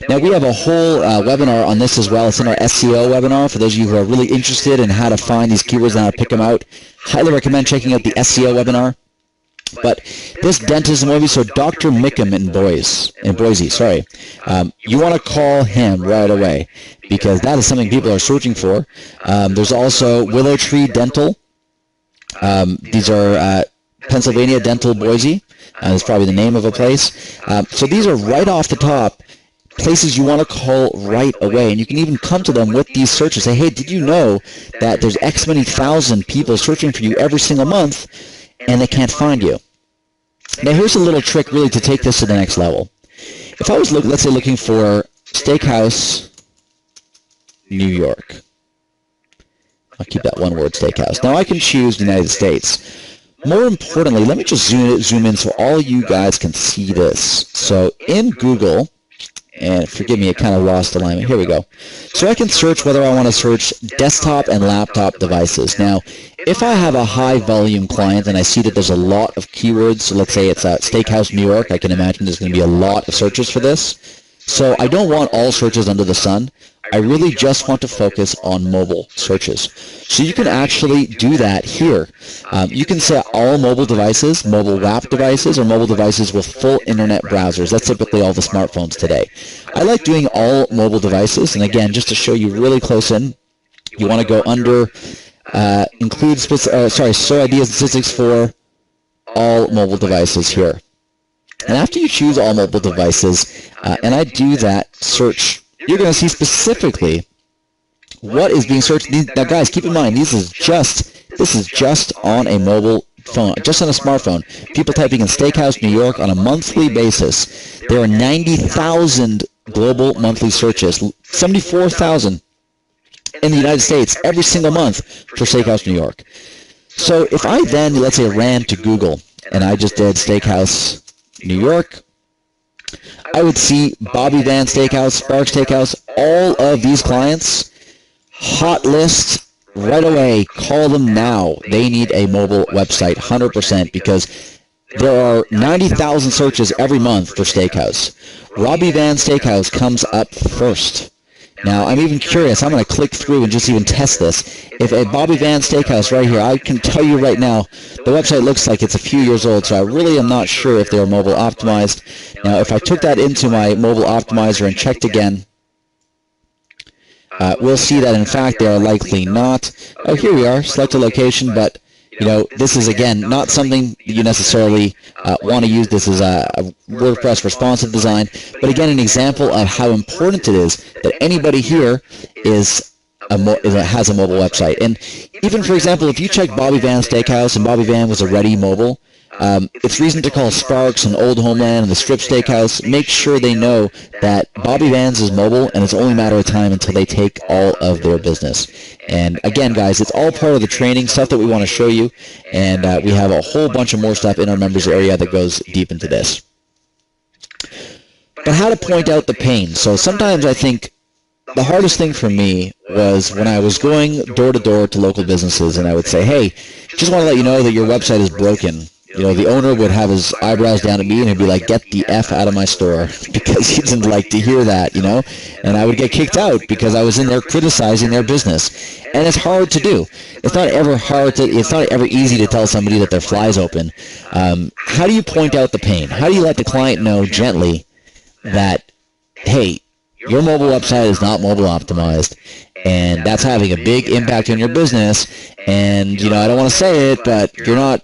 Now we have a whole webinar on this as well. It's in our SEO webinar for those of you who are really interested in how to find these keywords and how to pick them out. Highly recommend checking out the SEO webinar. But this dentist in Boise, so Dr. Mickham in Boise, you want to call him right away because that is something people are searching for. There's also Willow Tree Dental. These are Pennsylvania Dental Boise. That's probably the name of a place. So these are right off the top places you want to call right away, and you can even come to them with these searches. Say, hey, did you know that there's X many thousand people searching for you every single month, and they can't find you? Now here's a little trick really to take this to the next level. If I was, let's say, looking for Steakhouse New York. I'll keep that one word, steakhouse. Now I can choose the United States. More importantly, let me just zoom in so all you guys can see this. So in Google, and forgive me, it kind of lost alignment. Here we go. So I can search whether I want to search desktop and laptop devices. Now, if I have a high volume client and I see that there's a lot of keywords, so let's say it's Steakhouse New York, I can imagine there's going to be a lot of searches for this. So I don't want all searches under the sun. I really just want to focus on mobile searches. So you can actually do that here. You can set all mobile devices, mobile WAP devices, or mobile devices with full internet browsers. That's typically all the smartphones today. I like doing all mobile devices, and again, just to show you really close in, you want to go under show ideas and statistics for all mobile devices here. And after you choose all mobile devices, and I do that search, you're going to see specifically what is being searched. Now guys, keep in mind, this is just on a mobile phone, just on a smartphone. People typing in Steakhouse New York on a monthly basis. There are 90,000 global monthly searches, 74,000 in the United States every single month for Steakhouse New York. So if I then, let's say, ran to Google and I just did Steakhouse New York, I would see Bobby Van Steakhouse, Sparks Steakhouse, all of these clients, hot list right away. Call them now. They need a mobile website, 100%, because there are 90,000 searches every month for Steakhouse. Robbie Van Steakhouse comes up first. Now, I'm even curious. I'm going to click through and just even test this. If a Bobby Van Steakhouse right here, I can tell you right now, the website looks like it's a few years old, so I really am not sure if they're mobile optimized. Now, if I took that into my mobile optimizer and checked again, we'll see that, in fact, they are likely not. Oh, here we are. Select a location, but this is, again, not something you necessarily want to use. This is a WordPress responsive design. But again, an example of how important it is that anybody here has a mobile website. And even, for example, if you check Bobby Van Steakhouse and Bobby Van was already mobile, It's reason to call Sparks and Old Homeland and the Strip Steakhouse. Make sure they know that Bobby Vans is mobile, and it's only a matter of time until they take all of their business. And again, guys, it's all part of the training, stuff that we want to show you, and we have a whole bunch of more stuff in our members area that goes deep into this. But how to point out the pain. So sometimes I think the hardest thing for me was when I was going door to door to local businesses, and I would say, hey, just want to let you know that your website is broken. You know, the owner would have his eyebrows down at me and he'd be like, get the F out of my store, because he didn't like to hear that, you know, and I would get kicked out because I was in there criticizing their business. And it's hard to do. It's not ever easy to tell somebody that their fly's open. How do you point out the pain? How do you let the client know gently that, hey, your mobile website is not mobile optimized, and that's having a big impact on your business, and, you know, I don't want to say it, but you're not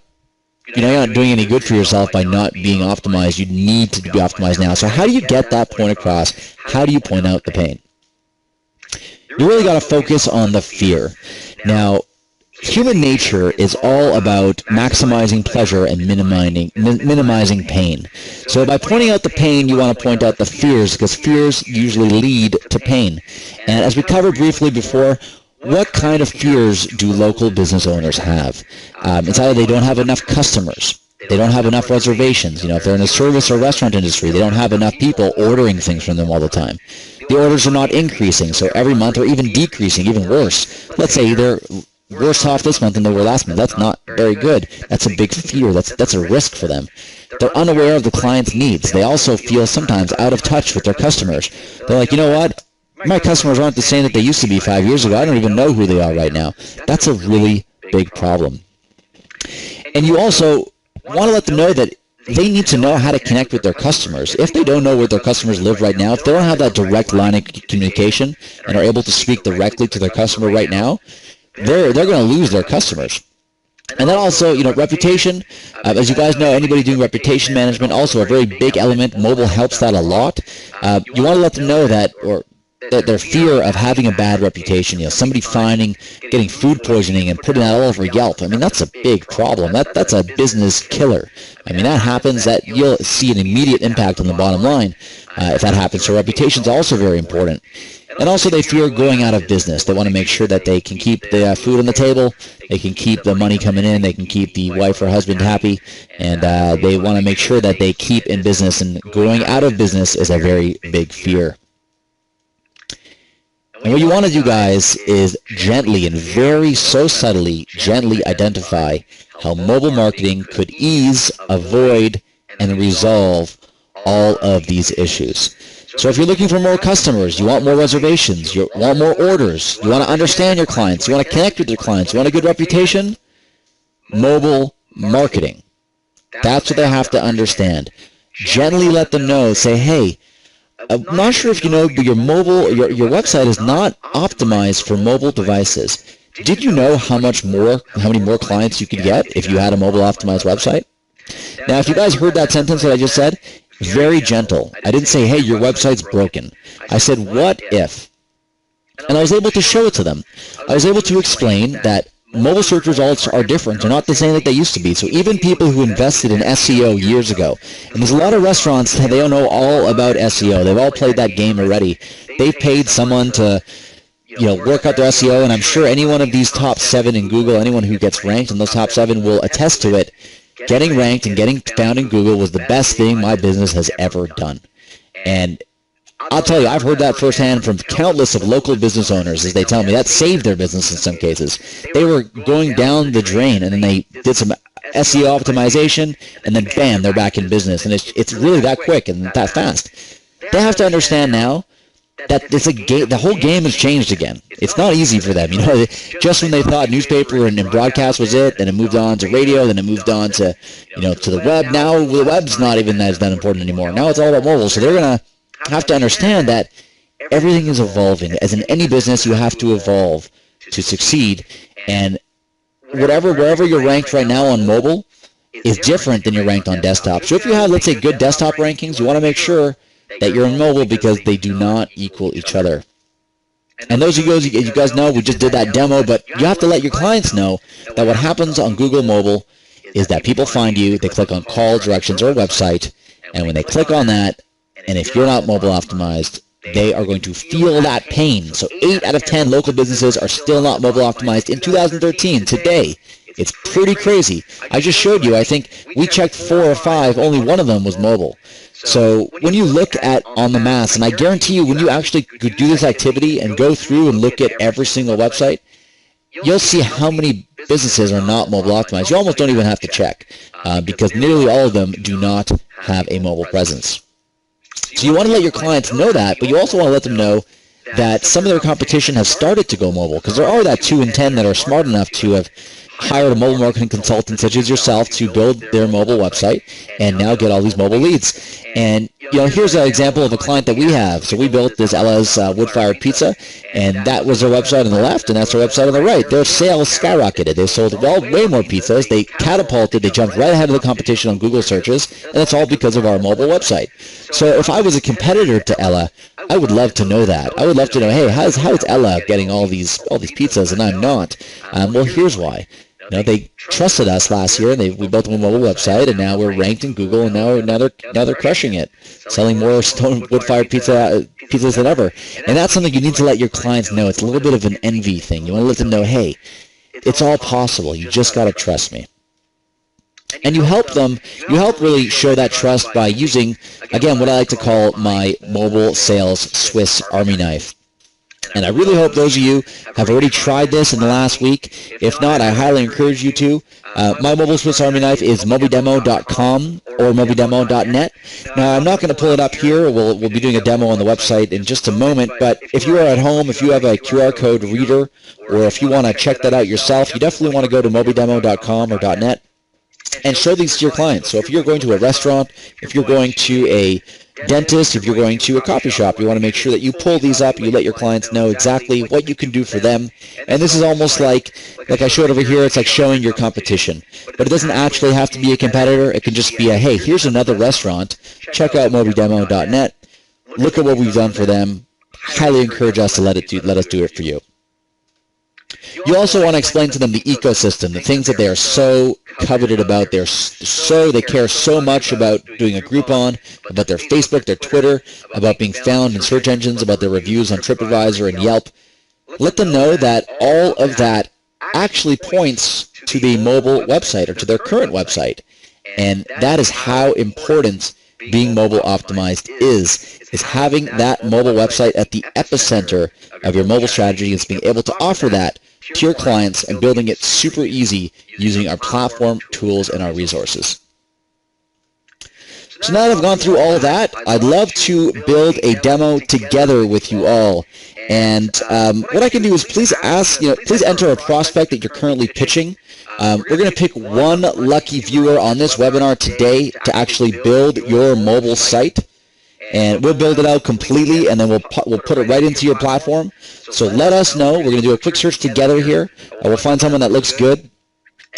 doing any good for yourself by not being optimized. You need to be optimized now. So how do you get that point across? How do you point out the pain? You really got to focus on the fear. Now, human nature is all about maximizing pleasure and minimizing pain. So by pointing out the pain, you want to point out the fears, because fears usually lead to pain. And as we covered briefly before, what kind of fears do local business owners have? It's either they don't have enough customers, they don't have enough reservations. You know, if they're in the service or restaurant industry, they don't have enough people ordering things from them all the time. The orders are not increasing, so every month, or even decreasing, even worse. Let's say they're worse off this month than they were last month. That's not very good. That's a big fear. That's a risk for them. They're unaware of the client's needs. They also feel sometimes out of touch with their customers. They're like, you know what? My customers aren't the same that they used to be 5 years ago. I don't even know who they are right now. That's a really big problem. And you also want to let them know that they need to know how to connect with their customers. If they don't know where their customers live right now, if they don't have that direct line of communication and are able to speak directly to their customer right now, they're going to lose their customers. And then also, you know, reputation. As you guys know, anybody doing reputation management, also a very big element. Mobile helps that a lot. You want to let them know that, or their fear of having a bad reputation, you know, somebody getting food poisoning and putting that all over Yelp. I mean, that's a big problem. That's a business killer. I mean, that happens, that you'll see an immediate impact on the bottom line if that happens. So reputation is also very important. And also they fear going out of business. They want to make sure that they can keep the food on the table, they can keep the money coming in, they can keep the wife or husband happy, and they want to make sure that they keep in business, and going out of business is a very big fear. And what you want to do, guys, is gently and so subtly, gently identify how mobile marketing could ease, avoid, and resolve all of these issues. So if you're looking for more customers, you want more reservations, you want more orders, you want to understand your clients, you want to connect with your clients, you want a good reputation, mobile marketing. That's what they have to understand. Gently let them know, say, hey, I'm not sure if you know, but your website is not optimized for mobile devices. Did you know how many more clients you could get if you had a mobile optimized website? Now, if you guys heard that sentence that I just said, very gentle. I didn't say, hey, your website's broken. I said, what if? And I was able to show it to them. I was able to explain that mobile search results are different. They're not the same that they used to be. So even people who invested in SEO years ago, and there's a lot of restaurants that they don't know all about SEO. They've all played that game already. They paid someone to, you know, work out their SEO, and I'm sure any one of these top 7 in Google, anyone who gets ranked in those top 7 will attest to it. Getting ranked and getting found in Google was the best thing my business has ever done. And I'll tell you, I've heard that firsthand from countless of local business owners as they tell me that saved their business in some cases. They were going down the drain, and then they did some SEO optimization, and then bam, they're back in business. And it's really that quick and that fast. They have to understand now that it's a game. The whole game has changed again. It's not easy for them. You know, just when they thought newspaper and broadcast was it, then it moved on to radio, then it moved on to, you know, to the web. Now the web's not even that important anymore. Now it's all about mobile. So they're gonna have to understand that everything is evolving. As in any business, you have to evolve to succeed. And wherever you're ranked right now on mobile is different than you're ranked on desktop. So if you have, let's say, good desktop rankings, you want to make sure that you're in mobile, because they do not equal each other. And those of you guys know, we just did that demo, but you have to let your clients know that what happens on Google Mobile is that people find you, they click on call, directions, or website, and when they click on that, and if you're not mobile optimized, they are going to feel that pain. So 8 out of 10 local businesses are still not mobile optimized in 2013, today. It's pretty crazy. I just showed you, I think we checked 4 or 5, only one of them was mobile. So when you look at on the mass, and I guarantee you when you actually do this activity and go through and look at every single website, you'll see how many businesses are not mobile optimized. You almost don't even have to check because nearly all of them do not have a mobile presence. So you want to let your clients know that, but you also want to let them know that some of their competition has started to go mobile, because there are that 2 in 10 that are smart enough to have hired a mobile marketing consultant such as yourself to build their mobile website and now get all these mobile leads. And here's an example of a client that we have. So we built this Ella's wood-fired pizza, and that was their website on the left, and that's their website on the right. Their sales skyrocketed. They sold way more pizzas. They catapulted. They jumped right ahead of the competition on Google searches, and it's all because of our mobile website. So if I was a competitor to Ella, I would love to know that. I would love to know, hey, how is Ella getting all these pizzas and I'm not? Well, here's why. They trusted us last year, and we built a mobile website, and now we're ranked in Google, and now they're crushing it, selling more stone wood-fired pizzas than ever. And that's something you need to let your clients know. It's a little bit of an envy thing. You want to let them know, hey, it's all possible. You just got to trust me. And you help really show that trust by using, again, what I like to call my mobile sales Swiss Army knife. And I really hope those of you have already tried this in the last week. If not, I highly encourage you to. My mobile Swiss Army knife is mobidemo.com or mobidemo.net. Now, I'm not going to pull it up here. We'll be doing a demo on the website in just a moment. But if you are at home, if you have a QR code reader, or if you want to check that out yourself, you definitely want to go to mobidemo.com or .net and show these to your clients. So if you're going to a restaurant, if you're going to a dentist, if you're going to a coffee shop, you want to make sure that you pull these up, you let your clients know exactly what you can do for them. And this is almost like I showed over here, it's like showing your competition. But it doesn't actually have to be a competitor. It can just be a, hey, here's another restaurant. Check out mobidemo.net. Look at what we've done for them. Highly encourage us to let us do it for you. You also want to explain to them the ecosystem, the things that they are so coveted about. They care so much about doing a Groupon, about their Facebook, their Twitter, about being found in search engines, about their reviews on TripAdvisor and Yelp. Let them know that all of that actually points to the mobile website or to their current website. And that is how important being mobile optimized is having that mobile website at the epicenter of your mobile strategy, is being able to offer that to your clients and building it super easy using our platform, tools, and our resources. So now that I've gone through all of that, I'd love to build a demo together with you all. And what I can do is please enter a prospect that you're currently pitching. We're going to pick one lucky viewer on this webinar today to actually build your mobile site. And we'll build it out completely, and then we'll put it right into your platform. So let us know. We're going to do a quick search together here. We'll find someone that looks good,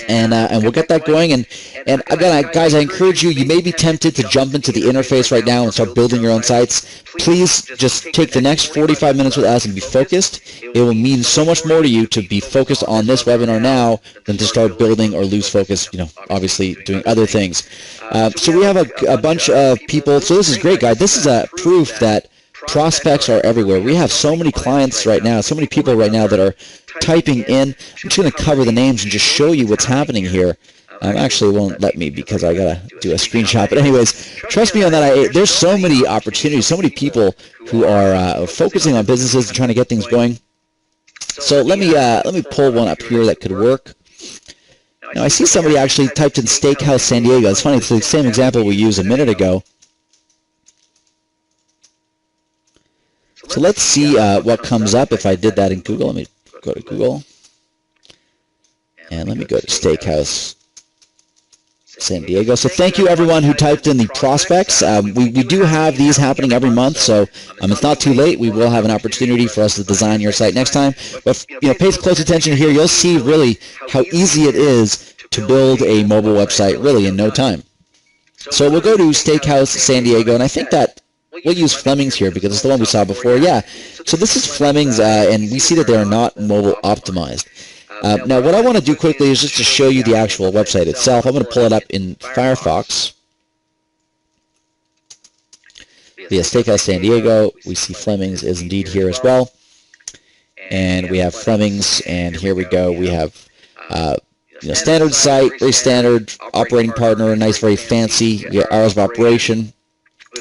and we'll get that going. And again, guys, I encourage you. You may be tempted to jump into the interface right now and start building your own sites. Please just take the next 45 minutes with us and be focused. It will mean so much more to you to be focused on this webinar now than to start building or lose focus, obviously doing other things. So we have a bunch of people. So this is great, guys. This is a proof that prospects are everywhere. We have so many clients right now, so many people right now that are typing in. I'm just going to cover the names and just show you what's happening here. Actually, it won't let me because I got to do a screenshot. But anyways, trust me on that. There's so many opportunities, so many people who are focusing on businesses and trying to get things going. So let me pull one up here that could work. Now, I see somebody actually typed in Steakhouse San Diego. It's funny, it's the same example we used a minute ago. So let's see what comes up if I did that in Google. Let me go to Google. And let me go to Steakhouse San Diego. So thank you, everyone who typed in the prospects. We do have these happening every month, so it's not too late. We will have an opportunity for us to design your site next time. But pay close attention here. You'll see really how easy it is to build a mobile website really in no time. So we'll go to Steakhouse San Diego, and I think that we'll use Fleming's here because it's the one we saw before. Yeah, so this is Fleming's, and we see that they are not mobile optimized. Now what I want to do quickly is just to show you the actual website itself. I'm going to pull it up in Firefox. Via Steakhouse San Diego, we see Fleming's is indeed here as well. And we have Fleming's, and here we go. We have standard site, very standard operating partner, nice, very fancy. We have hours of operation.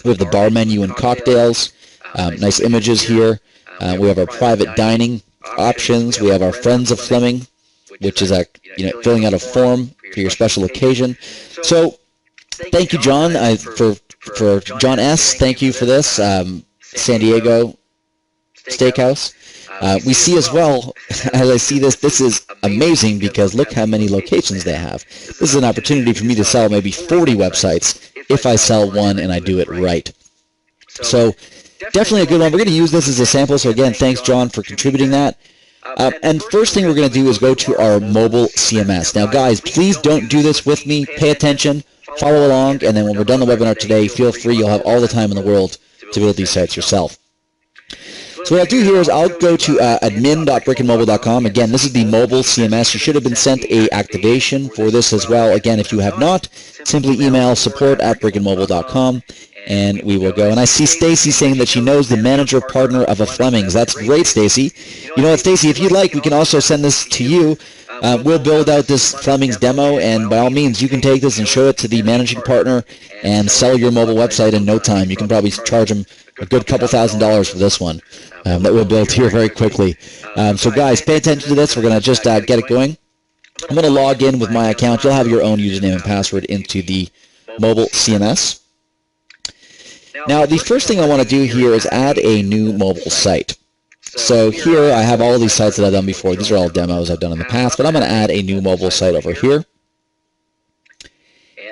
We have the bar menu and cocktails. Nice images here. We have our private dining options. We have our Friends of Fleming, which is filling out a form for your special occasion. So thank you, John, for John S. Thank you for this. San Diego Steakhouse. We see as well, as I see this is amazing because look how many locations they have. This is an opportunity for me to sell maybe 40 websites if I sell one and I do it right. So definitely a good one. We're going to use this as a sample. So again, thanks, John, for contributing that. And first thing we're going to do is go to our mobile CMS. Now, guys, please don't do this with me. Pay attention, follow along, and then when we're done the webinar today, feel free. You'll have all the time in the world to build these sites yourself. So what I'll do here is I'll go to admin.brickandmobile.com. Again, this is the mobile CMS. You should have been sent a activation for this as well. Again, if you have not, simply email support@brickandmobile.com. And we will go. And I see Stacy saying that she knows the manager partner of a Fleming's. That's great, Stacy. You know what, Stacy, if you'd like, we can also send this to you. We'll build out this Fleming's demo, and by all means, you can take this and show it to the managing partner and sell your mobile website in no time. You can probably charge them a good couple $1,000s for this one that we'll build here very quickly. So guys, pay attention to this. We're going to just get it going. I'm going to log in with my account. You'll have your own username and password into the mobile CMS. Now, the first thing I want to do here is add a new mobile site. So here I have all these sites that I've done before. These are all demos I've done in the past, but I'm going to add a new mobile site over here.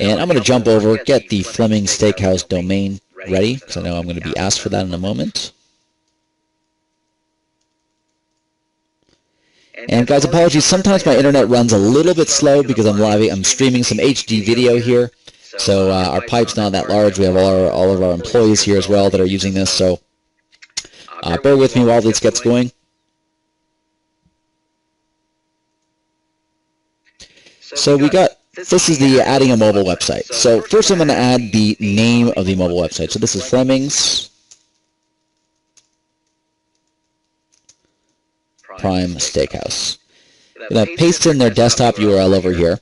And I'm going to jump over, get the Fleming Steakhouse domain ready, because I know I'm going to be asked for that in a moment. And guys, apologies, sometimes my internet runs a little bit slow because I'm streaming some HD video here. So our pipe's not that large. We have all of our employees here as well that are using this. So bear with me while this gets going. So this is the adding a mobile website. So first I'm going to add the name of the mobile website. So this is Fleming's Prime Steakhouse. I'm going to paste in their desktop URL over here.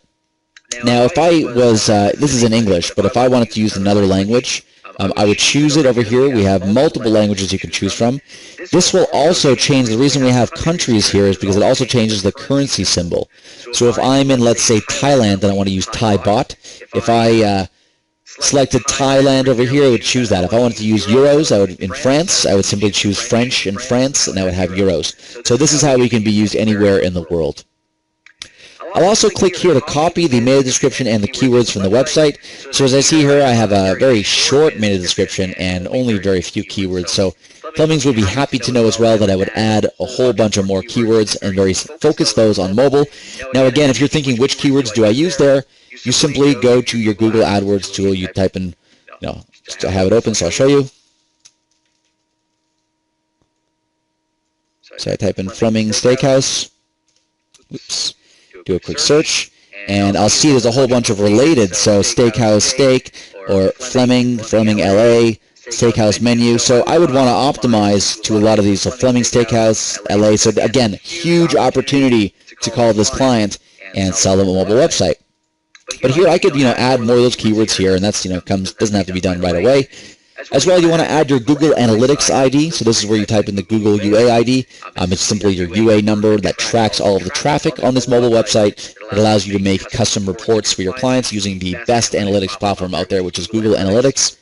Now, if I was, this is in English, but if I wanted to use another language, I would choose it over here. We have multiple languages you can choose from. This will also change. The reason we have countries here is because it also changes the currency symbol. So if I'm in, let's say, Thailand, and I want to use Thai baht, if I selected Thailand over here, I would choose that. If I wanted to use euros, in France, I would simply choose French in France, and I would have euros. So this is how we can be used anywhere in the world. I'll also click here to copy the meta description and the keywords from the website. So as I see here, I have a very short meta description and only very few keywords. So Fleming's would be happy to know as well that I would add a whole bunch of more keywords and focus those on mobile. Now again, if you're thinking which keywords do I use there, you simply go to your Google AdWords tool. You type in, just to have it open, so I'll show you. So I type in Fleming Steakhouse. Oops. Do a quick search, and I'll see there's a whole bunch of related, so Steakhouse Steak, or Fleming LA, Steakhouse Menu. So I would want to optimize to a lot of these. So Fleming Steakhouse LA. So again, huge opportunity to call this client and sell them a mobile website. But here I could, add more of those keywords here, and that's, doesn't have to be done right away. As well, you want to add your Google Analytics ID. So this is where you type in the Google UA ID. It's simply your UA number that tracks all of the traffic on this mobile website. It allows you to make custom reports for your clients using the best analytics platform out there, which is Google Analytics.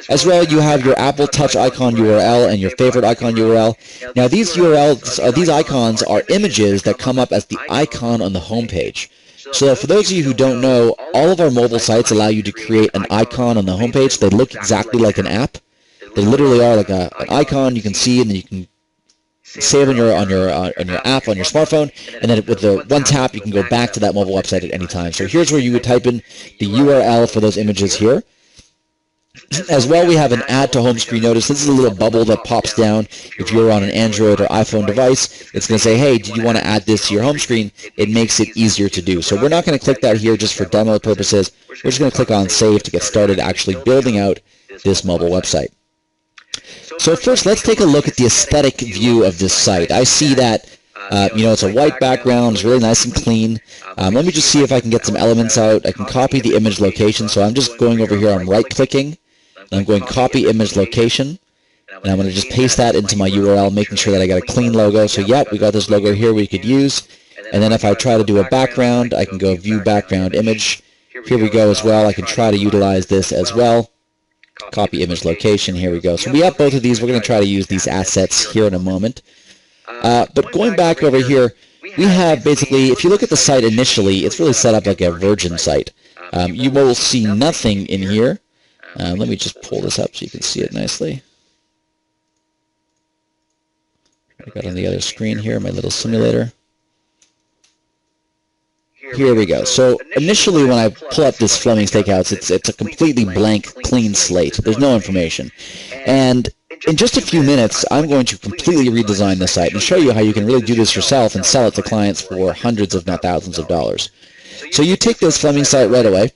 As well, you have your Apple Touch icon URL and your favorite icon URL. Now, these URLs, these icons are images that come up as the icon on the home page. So for those of you who don't know, all of our mobile sites allow you to create an icon on the homepage. They look exactly like an app. They literally are like an icon you can see, and then you can save on your app on your smartphone, and then with the one tap you can go back to that mobile website at any time. So here's where you would type in the URL for those images here. As well, we have an add to home screen. Notice this is a little bubble that pops down. If you're on an Android or iPhone device, it's going to say, hey, do you want to add this to your home screen? It makes it easier to do. So we're not going to click that here just for demo purposes. We're just going to click on Save to get started actually building out this mobile website. So first, let's take a look at the aesthetic view of this site. I see that it's a white background, it's really nice and clean. Let me just see if I can get some elements out. I can copy the image location, so I'm just going over here, I'm right-clicking, and I'm going copy image location, and I'm going to just paste that into my URL, making sure that I got a clean logo. So yep, we got this logo here we could use, and then if I try to do a background, I can go view background image. Here we go as well. I can try to utilize this as well. Copy image location, here we go. So we have both of these. We're going to try to use these assets here in a moment. But going back over here, we have basically, if you look at the site initially, it's really set up like a virgin site. You will see nothing in here. Let me just pull this up so you can see it nicely. I got on the other screen here, my little simulator. Here we go. So initially when I pull up this Fleming Steakhouse, it's a completely blank, clean slate. There's no information. And in just a few minutes, I'm going to completely redesign the site and show you how you can really do this yourself and sell it to clients for hundreds, if not thousands of dollars. So you take this Fleming site right away,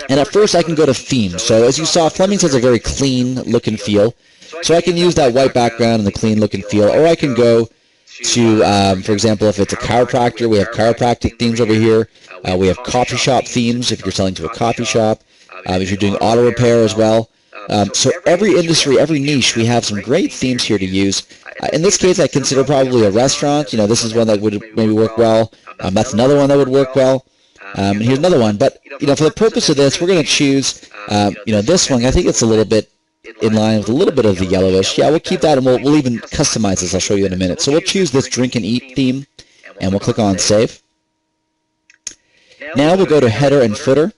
and at first I can go to themes. So as you saw, Fleming's has a very clean look and feel. So I can use that white background and the clean look and feel, or I can go to, for example, if it's a chiropractor, we have chiropractic themes over here. We have coffee shop themes if you're selling to a coffee shop. If you're doing auto repair as well. So every industry, every niche, we have some great themes here to use. In this case, I consider probably a restaurant. This is one that would maybe work well. That's another one that would work well. And here's another one. But for the purpose of this, we're going to choose this one. I think it's a little bit in line with a little bit of the yellowish. Yeah, we'll keep that, and we'll even customize this. I'll show you in a minute. So we'll choose this drink and eat theme, and we'll click on Save. Now we'll go to header and footer,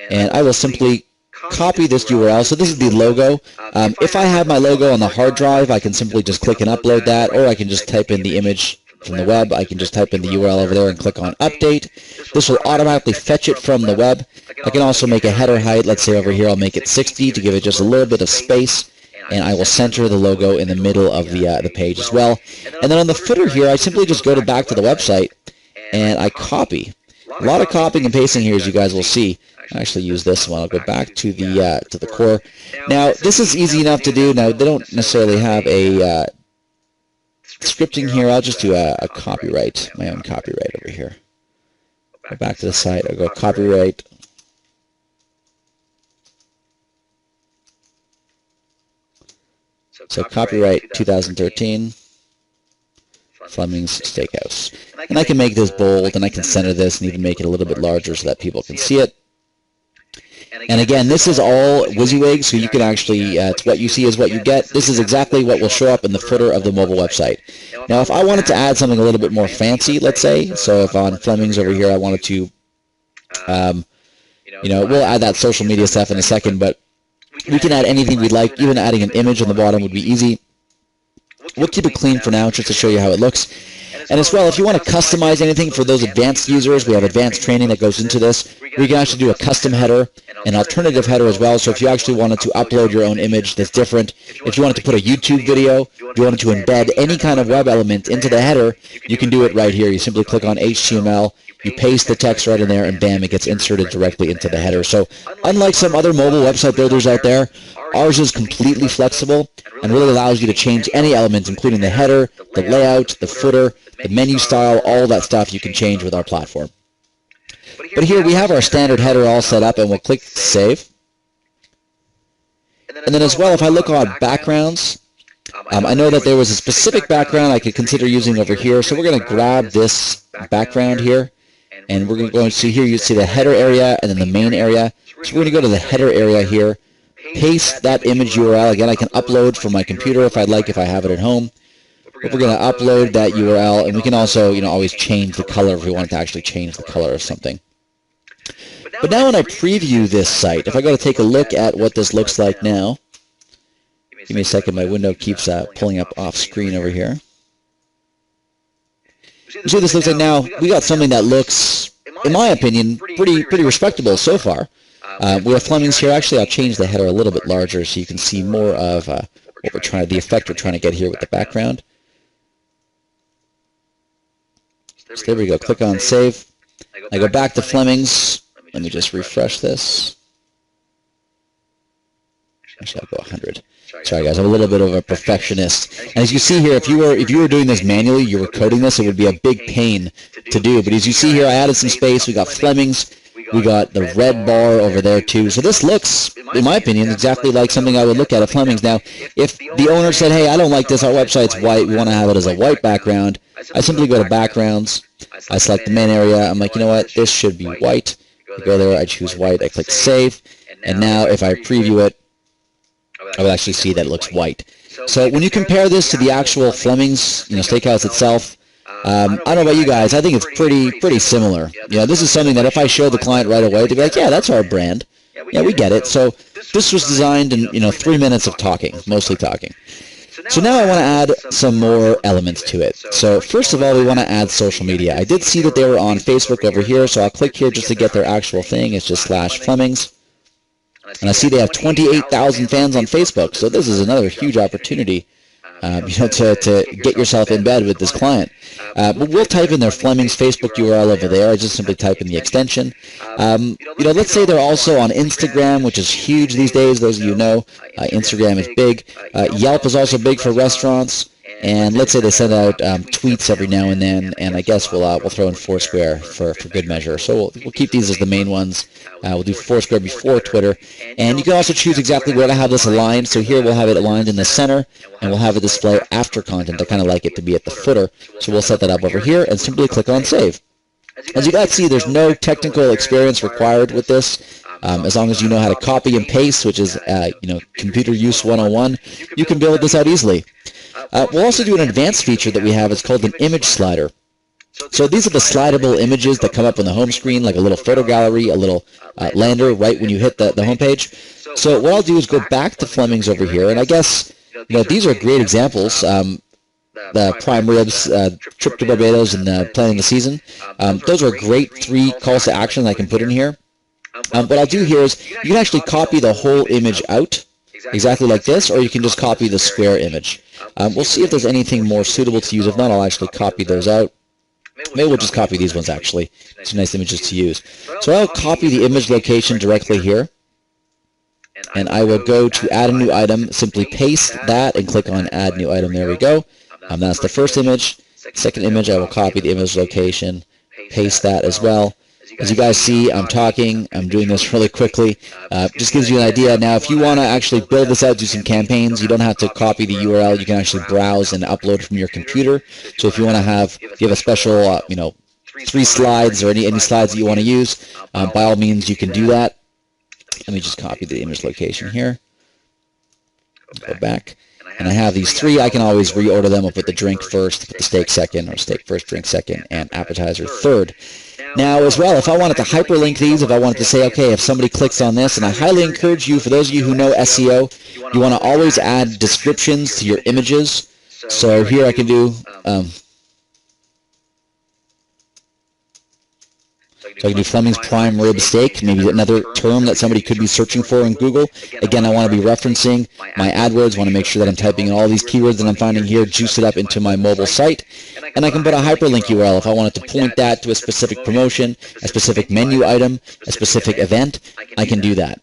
and I will simply copy this URL. So this is the logo. If I have my logo on the hard drive, I can simply just click and upload that, or I can just type in the image from the web. I can just type in the URL over there and click on Update. This will automatically fetch it from the web. I can also make a header height. Let's say over here I'll make it 60 to give it just a little bit of space, and I will center the logo in the middle of the page as well. And then on the footer here, I simply just go back to the website and I copy. A lot of copying and pasting here, as you guys will see. I actually use this one. I'll go back to the core. Now this is easy enough to do. Now they don't necessarily have a scripting here. I'll just do a copyright, my own copyright over here. Go back to the site. I'll go copyright. So copyright 2013, Fleming's Steakhouse. And I can make this bold, and I can center this and even make it a little bit larger so that people can see it. And again, this is all WYSIWYG, so you can actually, it's what you see is what you get. This is exactly what will show up in the footer of the mobile website. Now, if I wanted to add something a little bit more fancy, let's say, so if on Fleming's over here I wanted to, we'll add that social media stuff in a second, but we can add anything we'd like. Even adding an image on the bottom would be easy. We'll keep it clean for now just to show you how it looks. And as well, if you want to customize anything for those advanced users, we have advanced training that goes into this. We can actually do a custom header, an alternative header as well. So if you actually wanted to upload your own image that's different, if you wanted to put a YouTube video, if you wanted to embed any kind of web element into the header, you can do it right here. You simply click on HTML, you paste the text right in there, and bam, it gets inserted directly into the header. So unlike some other mobile website builders out there, ours is completely flexible and really allows you to change any element, including the header, the layout, the footer, the menu style, all that stuff you can change with our platform. But here we have our standard header all set up, and we'll click Save. And then as well, if I look on backgrounds, I know that there was a specific background I could consider using over here, so we're going to grab this background here, and we're going to see here, you see the header area and then the main area. So we're going to go to the header area here, paste that image URL. Again, I can upload from my computer if I'd like, if I have it at home. But we're going to upload that URL, and we can also, always change the color if we want to actually change the color of something. But now when I preview this site, if I go to take a look at what this looks like now, give me a second, my window keeps pulling up off screen over here. You see what this looks like now? We got something that looks, in my opinion, pretty respectable so far. We have Fleming's here. Actually, I'll change the header a little bit larger so you can see more of what we're trying, the effect we're trying to get here with the background. So there we go. Click on Save. I go back to Fleming's. Let me just refresh this. Actually, I'll go 100. Sorry, guys. I'm a little bit of a perfectionist. And as you see here, if you were doing this manually, you were coding this, it would be a big pain to do. But as you see here, I added some space. We got Fleming's. We got the red bar over there too. So this looks, in my opinion, exactly like something I would look at at Fleming's. Now, if the owner said, hey, I don't like this, our website's white, we want to have it as a white background, I simply go to Backgrounds, I select the main area, I'm like, you know what, this should be white. I go there, I choose white, I click Save, and now if I preview it, I will actually see that it looks white. So when you compare this to the actual Fleming's, steakhouse itself, I don't know about you guys, I think it's pretty similar. This is something that if I show the client right away, they'd be like, yeah, that's our brand. Yeah, we get it. So this was designed in 3 minutes of talking, mostly talking. So now I want to add some more elements to it. So first of all, we want to add social media. I did see that they were on Facebook over here, so I'll click here just to get their actual thing. It's just /Fleming's. And I see they have 28,000 fans on Facebook, so this is another huge opportunity to get yourself in bed with this client. But we'll type in their Fleming's Facebook URL over there. I just simply type in the extension. Let's say they're also on Instagram, which is huge these days. Those of you know, Instagram is big. Yelp is also big for restaurants. And let's say they send out tweets every now and then, and I guess we'll throw in Foursquare for good measure. So we'll keep these as the main ones. We'll do Foursquare before Twitter. And you can also choose exactly where to have this aligned. So here we'll have it aligned in the center, and we'll have it display after content. I kind of like it to be at the footer. So we'll set that up over here and simply click on Save. As you guys see, there's no technical experience required with this. As long as you know how to copy and paste, which is computer use 101, you can build this out easily. We'll also do an advanced feature that we have. It's called an image slider. So these are the slidable images that come up on the home screen, like a little photo gallery, a little lander right when you hit the home page. So what I'll do is go back to Fleming's over here, and I guess these are great examples. The prime ribs, trip to Barbados, and planning the season. Those are great 3 calls to action I can put in here. What I'll do here is you can actually copy the whole image out, exactly like this, or you can just copy the square image. We'll see if there's anything more suitable to use. If not, I'll actually copy those out. Maybe we'll just copy these ones, actually. It's nice images to use. So I'll copy the image location directly here, and I will go to Add a New Item, simply paste that, and click on Add New Item. There we go. That's the first image. Second image, I will copy the image location, paste that as well. As you guys see, I'm talking, I'm doing this really quickly. Just gives you an idea. Now, if you want to actually build this out, do some campaigns, you don't have to copy the URL. You can actually browse and upload it from your computer. So if you want to have, if you have a special, 3 slides or any slides that you want to use, by all means, you can do that. Let me just copy the image location here. Go back. And I have these 3. I can always reorder them. I'll put the drink first, put the steak second, or steak first, drink second, and appetizer third. Now, as well, if I wanted to hyperlink these, if I wanted to say, okay, if somebody clicks on this, and I highly encourage you, for those of you who know SEO, you want to always add descriptions to your images. So here I can do, Fleming's prime rib steak, maybe another term that somebody could be searching for in Google. Again, I want to be referencing my AdWords, want to make sure that I'm typing in all these keywords that I'm finding here, juice it up into my mobile site, and I can put a hyperlink URL if I wanted to point that to a specific promotion, a specific menu item, a specific event. I can do that.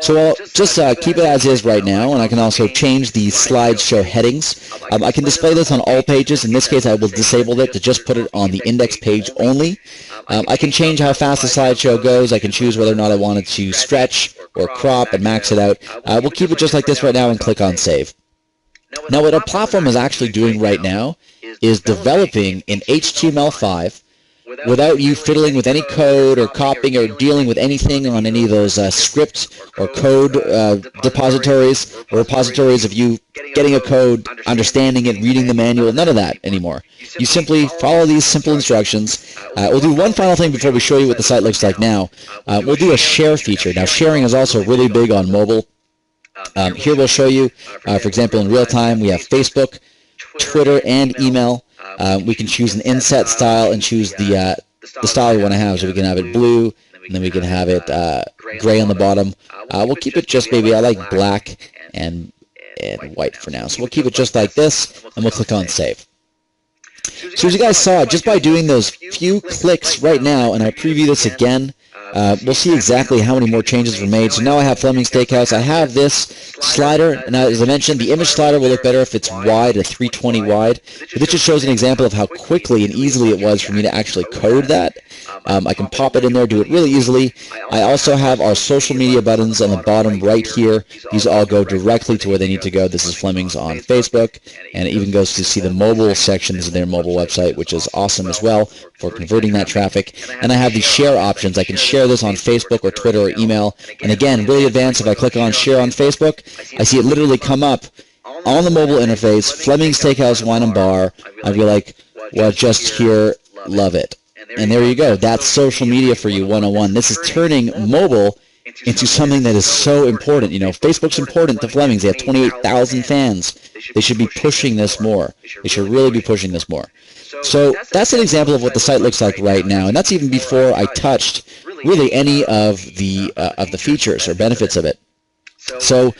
So I'll just keep it as is right now, and I can also change the slideshow headings. I can display this on all pages. In this case, I will disable it to just put it on the index page only. I can change how fast the slideshow goes. I can choose whether or not I want it to stretch or crop and max it out. We'll keep it just like this right now and click on Save. Now, what our platform is actually doing right now is developing in HTML5 without you fiddling with any code or copying or dealing with anything on any of those script or code repositories of you getting a code, understanding it, reading the manual, none of that anymore. You simply follow these simple instructions. We'll do one final thing before we show you what the site looks like now. We'll do a share feature. Now, sharing is also really big on mobile. Here we'll show you, for example, in real time, we have Facebook, Twitter, and email. We can choose an inset style and choose the style we want to have. So we can have it blue, and then we can have it gray on the bottom. We'll keep it just maybe, I like black and white for now. So we'll keep it just like this, and we'll click on Save. So as you guys saw, just by doing those few clicks right now, and I preview this again, we'll see exactly how many more changes were made. So now I have Fleming's Steakhouse. I have this slider, and as I mentioned, the image slider will look better if it's wide, at 320 wide. But this just shows an example of how quickly and easily it was for me to actually code that. I can pop it in there, do it really easily. I also have our social media buttons on the bottom right here. These all go directly to where they need to go. This is Fleming's on Facebook, and it even goes to see the mobile section. This is their mobile website, which is awesome as well for converting that traffic. And I have the share options. I can share this on Facebook or Twitter or email. And again, really advanced, if I click on share on Facebook, I see it literally come up on the mobile interface, Fleming's Steakhouse Wine and Bar. I'd be like, well, just here, love it. And there you go. That's social media for you 101. This is turning mobile into something that is so important. You know, Facebook's important to Fleming's. They have 28,000 fans. They should be pushing this more. They should really be pushing this more. So that's an example of what the site looks like right now, and that's even before I touched really any of the features or benefits of it. So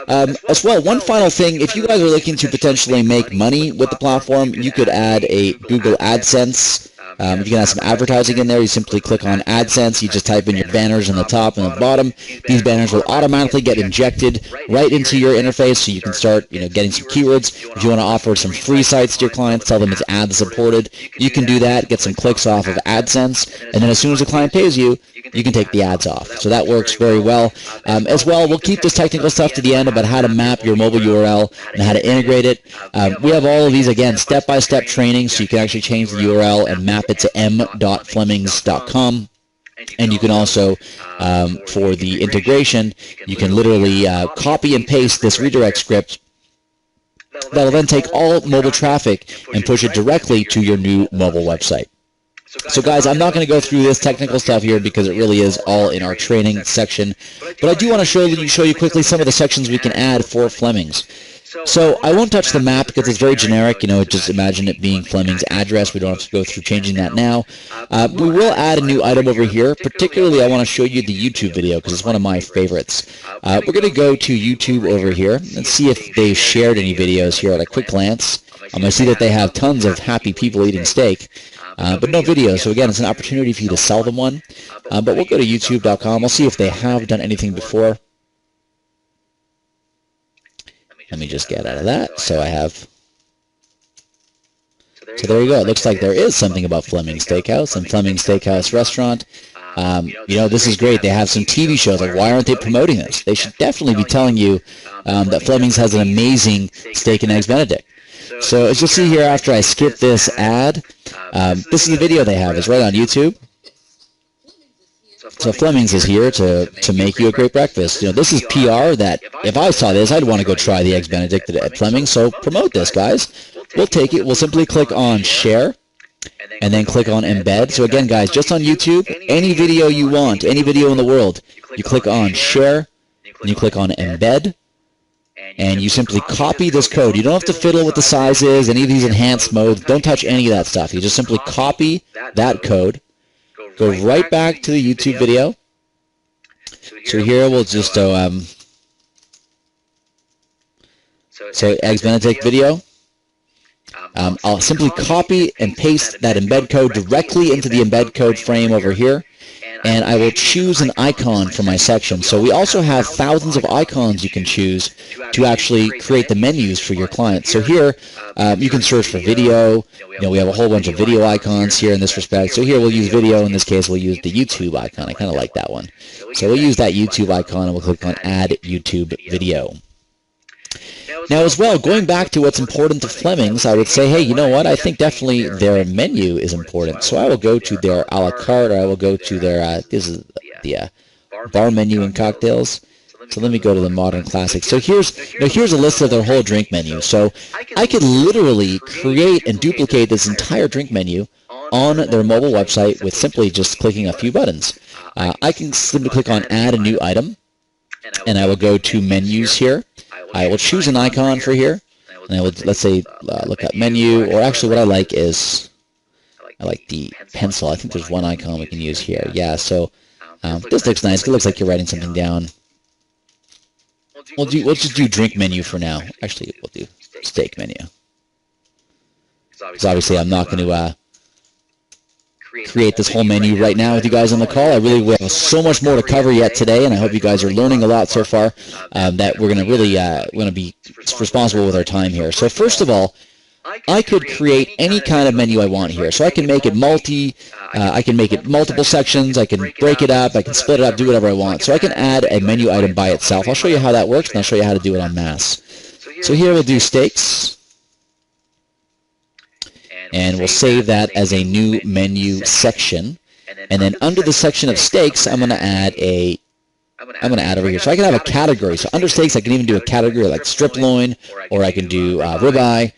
as well, one final thing, if you guys are looking to potentially make money with the platform, you could add a Google AdSense. You can have some advertising in there. You simply click on AdSense. You just type in your banners on the top and the bottom. These banners will automatically get injected right into your interface, so you can start, getting some keywords. If you want to offer some free sites to your clients, tell them it's ad supported, you can do that. Get some clicks off of AdSense, and then as soon as the client pays you, you can take the ads off. So that works very well. As well, we'll keep this technical stuff to the end about how to map your mobile URL and how to integrate it. We have all of these, again, step-by-step training, so you can actually change the URL and map it to m.flemings.com. And you can also, for the integration, you can literally copy and paste this redirect script that will then take all mobile traffic and push it directly to your new mobile website. So guys, I'm not going to go through this technical stuff here because it really is all in our training section, but I do want to show you quickly some of the sections we can add for Fleming's. So I won't touch the map because it's very generic, just imagine it being Fleming's address. We don't have to go through changing that now. We will add a new item over here. Particularly, I want to show you the YouTube video because it's one of my favorites. We're going to go to YouTube over here and see if they've shared any videos here at a quick glance. I'm going to see that they have tons of happy people eating steak. But no videos, so again, it's an opportunity for you to sell them one. But we'll go to youtube.com. We'll see if they have done anything before. Let me just get out of that. So I have. So there you go. It looks like there is something about Fleming's Steakhouse and Fleming's Steakhouse Restaurant. This is great. They have some TV shows. Like, why aren't they promoting this? They should definitely be telling you that Fleming's has an amazing steak and eggs Benedict. So as you'll see here, after I skip this ad, this is the video they have. It's right on YouTube. So Fleming's is here to make you a great breakfast. This is PR that if I saw this, I'd want to go try the Eggs Benedict at Fleming's. So promote this, guys. We'll take it. We'll simply click on share and then click on embed. So again, guys, just on YouTube, any video you want, any video in the world, you click on share and you click on embed. And you simply copy this code. You don't have to fiddle with the sizes, any of these enhanced modes. Don't touch any of that stuff. You just simply copy that code, go right back to the YouTube video. So here we'll just so Eggs Benedict video. I'll simply copy and paste that embed code directly into the embed code frame over here. And I will choose an icon for my section. So we also have thousands of icons you can choose to actually create the menus for your clients. So here, you can search for video. We have a whole bunch of video icons here in this respect. So here we'll use video. In this case, we'll use the YouTube icon. I kind of like that one. So we'll use that YouTube icon, and we'll click on Add YouTube Video. Now, as well, going back to what's important to Fleming's, I would say, hey, you know what? I think definitely their menu is important. So I will go to their a la carte, or I will go to their, this is the bar menu and cocktails. So let me go to the modern classics. So here's a list of their whole drink menu. So I could literally create and duplicate this entire drink menu on their mobile website with simply just clicking a few buttons. I can simply click on Add a New Item, and I will go to Menus here. I will choose an icon for here, and I will, let's say, look at menu, or actually what I like is, I like the pencil. I think there's one icon we can use here. Yeah, so This looks nice. It looks like you're writing something down. We'll just do drink menu for now. Actually, we'll do steak menu. Because obviously I'm not going to create this whole menu right now with you guys on the call. I really have so much more to cover yet today, and I hope you guys are learning a lot so far, that we're going to really be responsible with our time here. So first of all, I could create any kind of menu I want here. So I can make it I can make it multiple sections, I can break it up, I can split it up, do whatever I want. So I can add a menu item by itself. I'll show you how that works, and I'll show you how to do it en masse. So here we'll do steaks, and we'll save that as a new menu section. And then under the section of steaks, I'm going to add over here. So I can have a category. So under steaks, I can even do a category like strip loin, or I can do ribeye.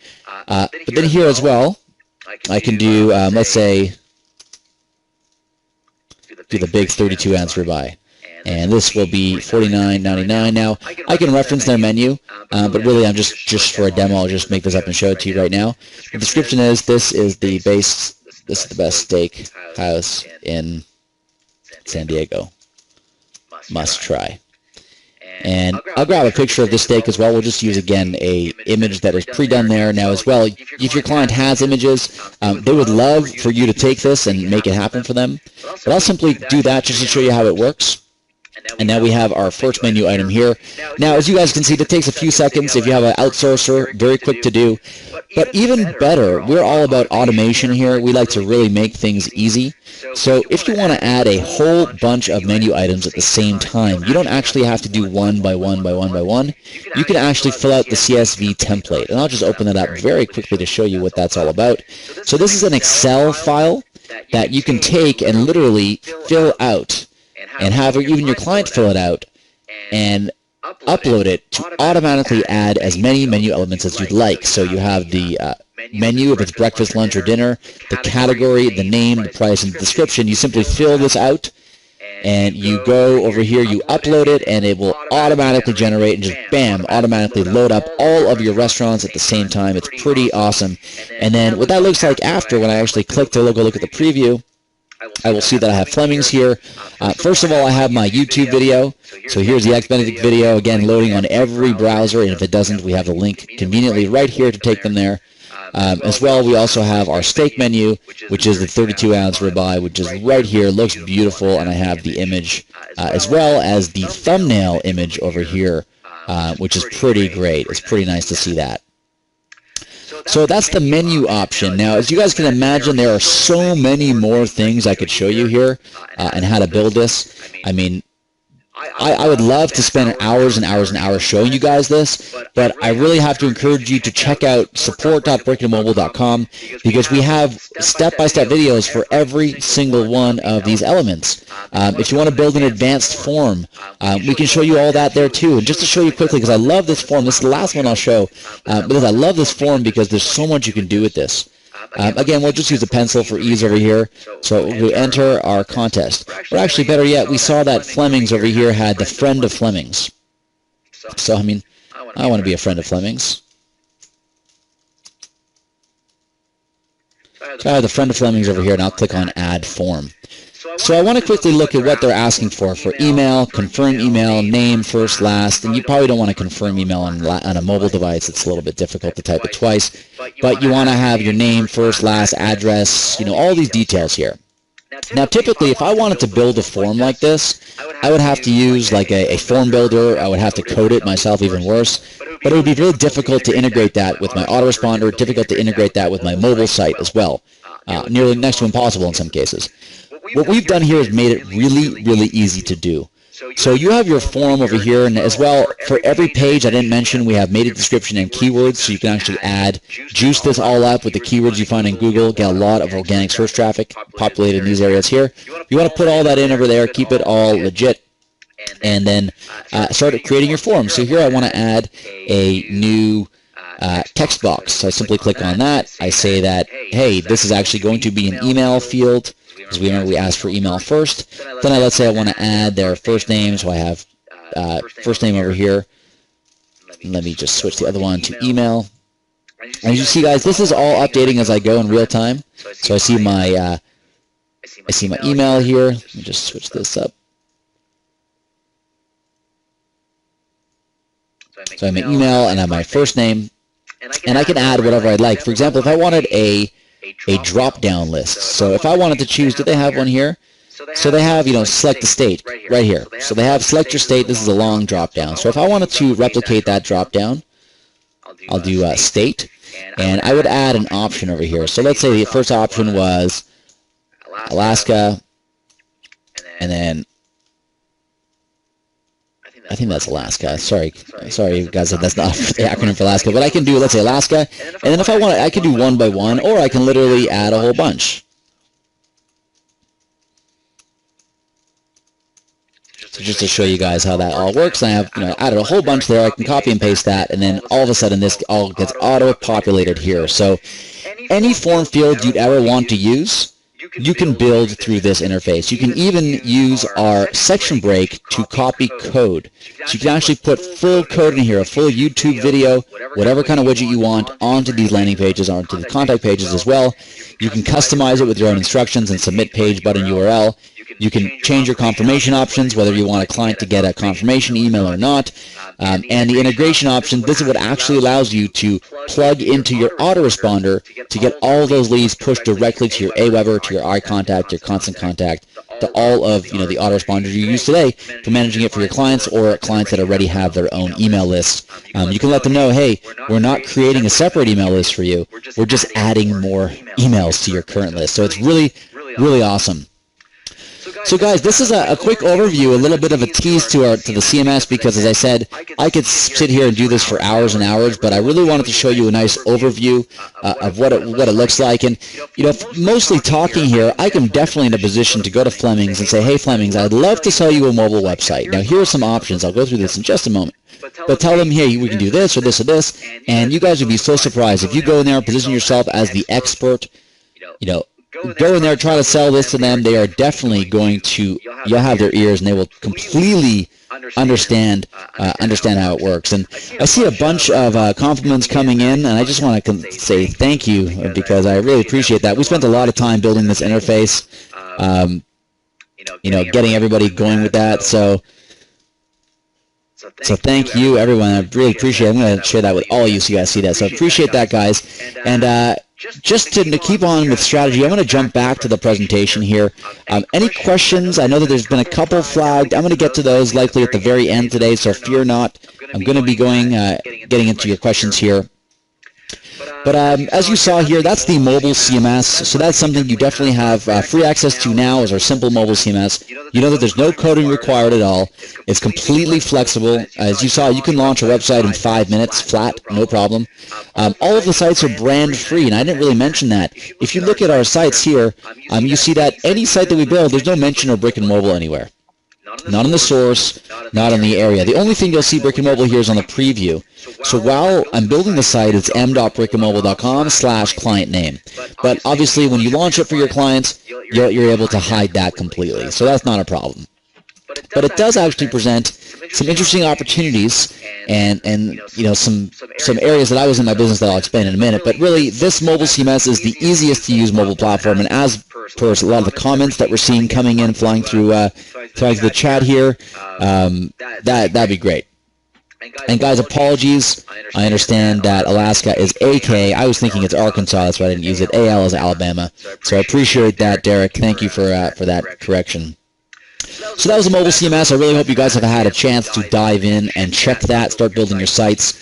But then here as well, I can do, let's say, do the big 32-ounce ribeye. And this will be $49.99. Now, I can reference their menu, but really I'm just for a demo, I'll just make this up and show it to you right now. The description is, this is the best steak house in San Diego. Must try. And I'll grab a picture of this steak as well. We'll just use, again, a image that is pre-done there. Now, as well, if your client has images, they would love for you to take this and make it happen for them. But I'll simply do that just to show you how it works. And now we have our first menu item here. Now, as you guys can see, it takes a few seconds. If you have an outsourcer, very quick to do. But even better, we're all about automation here. We like to really make things easy. So if you want to add a whole bunch of menu items at the same time, you don't actually have to do one by one by one by one. You can actually fill out the CSV template. And I'll just open it up very quickly to show you what that's all about. So this is an Excel file that you can take and literally fill out, and have even your client fill it out and upload it to automatically add as many menu elements as you'd like. So you have the menu, if it's breakfast, lunch, or dinner, the category, the name, the price, and the description. You simply fill this out, and you go over here, you upload it, and it will automatically generate and just, bam, automatically load up all of your restaurants at the same time. It's pretty awesome. And then what that looks like after, when I actually click to go look at the preview, I will see that I have Fleming's here. First of all, I have my YouTube video. So here's the X-Benedict video, again, loading on every browser. And if it doesn't, we have the link conveniently right here to take them there. As well, we also have our steak menu, which is the 32-ounce ribeye, which is right here. Looks beautiful. And I have the image, as well as the thumbnail image over here, which is pretty great. It's pretty nice to see that. So that's the menu option. Now, as you guys can imagine, there are so many more things I could show you here and how to build this. I mean, I would love to spend hours and hours and hours showing you guys this, but I really have to encourage you to check out support.breakingmobile.com, because we have step-by-step videos for every single one of these elements. If you want to build an advanced form, we can show you all that there too. And just to show you quickly, because I love this form, this is the last one I'll show, because I love this form because there's so much you can do with this. Again, we'll just use a pencil for ease over here. So we enter our contest. Or actually, better yet, we saw that Fleming's over here had the friend of Fleming's. So, I mean, I want to be a friend of Fleming's. So I have the friend of Fleming's over here, and I'll click on Add Form. So I want to quickly look at what they're asking for email, confirm email, name, first, last, and you probably don't want to confirm email on a mobile device. It's a little bit difficult to type it twice, but you want to have your name, first, last, address, you know, all these details here. Now, typically, if I wanted to build a form like this, I would have to use like a form builder. I would have to code it myself, even worse. But it would be really difficult to integrate that with my autoresponder, difficult to integrate that with my mobile site as well. Nearly next to impossible in some cases. What we've done here is made it really, really easy to do. So you have your form over here, and as well, for every page I didn't mention, we have made a description and keywords, so you can actually juice this all up with the keywords you find in Google, get a lot of organic search traffic populated in these areas here. You want to put all that in over there, keep it all legit, and then start creating your form. So here I want to add a new text box. So I simply click on that. I say that, hey, this is actually going to be an email field, because we remember we asked for email first. Then let's say I want to add their first name, so I have first name over here. Let me just switch the other one to email. And as you see, guys, this is all updating as I go in real time. So I see my email here. Let me just switch this up. So I have my email and I have my first name, and I can add whatever I'd like. For example, if I wanted a drop-down list, so if I wanted to choose, do they have one here? So they have, select the state right here. So they have select your state. This is a long drop-down. So if I wanted to replicate that drop-down, I'll do state, and I would add an option over here. So let's say the first option was Alaska, and then I think that's Alaska. Sorry guys, that's not the acronym for Alaska. But I can do, let's say, Alaska, and then if I want, I can do one by one, or I can literally add a whole bunch. So just to show you guys how that all works, I have added a whole bunch there. I can copy and paste that, and then all of a sudden this all gets auto-populated here. So any form field you'd ever want to use, you can build through this interface. You can even use our section break to copy code. So you can actually put full code in here, a full YouTube video, whatever kind of widget you want, onto these landing pages, onto the contact pages as well. You can customize it with your own instructions and submit page button URL. You can change your confirmation options, whether you want a client to get a confirmation email or not. And the integration option, this is what actually allows you to plug into your autoresponder to get all those leads pushed directly to your Aweber, to your iContact, your Constant Contact, to all of the autoresponders you use today for managing it for your clients or clients that already have their own email list. You can let them know, hey, we're not creating a separate email list for you. We're just adding more emails to your current list. So it's really, really awesome. So guys, this is a quick overview, a little bit of a tease to the CMS, because as I said, I could sit here and do this for hours and hours, but I really wanted to show you a nice overview of what it looks like. And mostly talking here, I am definitely in a position to go to Fleming's and say, hey Fleming's, I'd love to sell you a mobile website. Now here are some options. I'll go through this in just a moment. But tell them, hey, we can do this or this or this, and you guys would be so surprised if you go in there and position yourself as the expert. Go in there, try to sell this to them. They are definitely going to, you'll have their ears, and they will completely understand how it works. And I see a bunch of compliments coming in, and I just want to say thank you, because I really appreciate that. We spent a lot of time building this interface, getting everybody going with that. So thank you, everyone. I really appreciate it. I'm going to share that with all of you so you guys see that. So I appreciate that, guys. And just to keep on with strategy, I'm going to jump back to the presentation here. Any questions? I know that there's been a couple flagged. I'm going to get to those likely at the very end today, so fear not. I'm going to be getting into your questions here. But as you saw here, that's the mobile CMS, so that's something you definitely have free access to now as our simple mobile CMS. You know that there's no coding required at all. It's completely flexible. As you saw, you can launch a website in 5 minutes flat, no problem. All of the sites are brand free, and I didn't really mention that. If you look at our sites here, you see that any site that we build, there's no mention of brick and mobile anywhere. Not in the source, not in the area. The only thing you'll see brick and mobile here is on the preview. So while I'm building the site, it's m.brickandmobile.com/client name. But obviously, when you launch it for your clients, you're able to hide that completely. So that's not a problem. But it does actually present some interesting opportunities and some areas that I was in my business that I'll explain in a minute. But really, this mobile CMS is the easiest to use mobile platform, and as per a lot of the comments that we're seeing coming in, flying through the chat here, that'd be great. And guys, apologies. I understand that Alaska is AK. I was thinking it's Arkansas. That's why I didn't use it. AL is Alabama. So I appreciate that, Derek. Thank you for that correction. So that was a mobile CMS. I really hope you guys have had a chance to dive in and check that, start building your sites.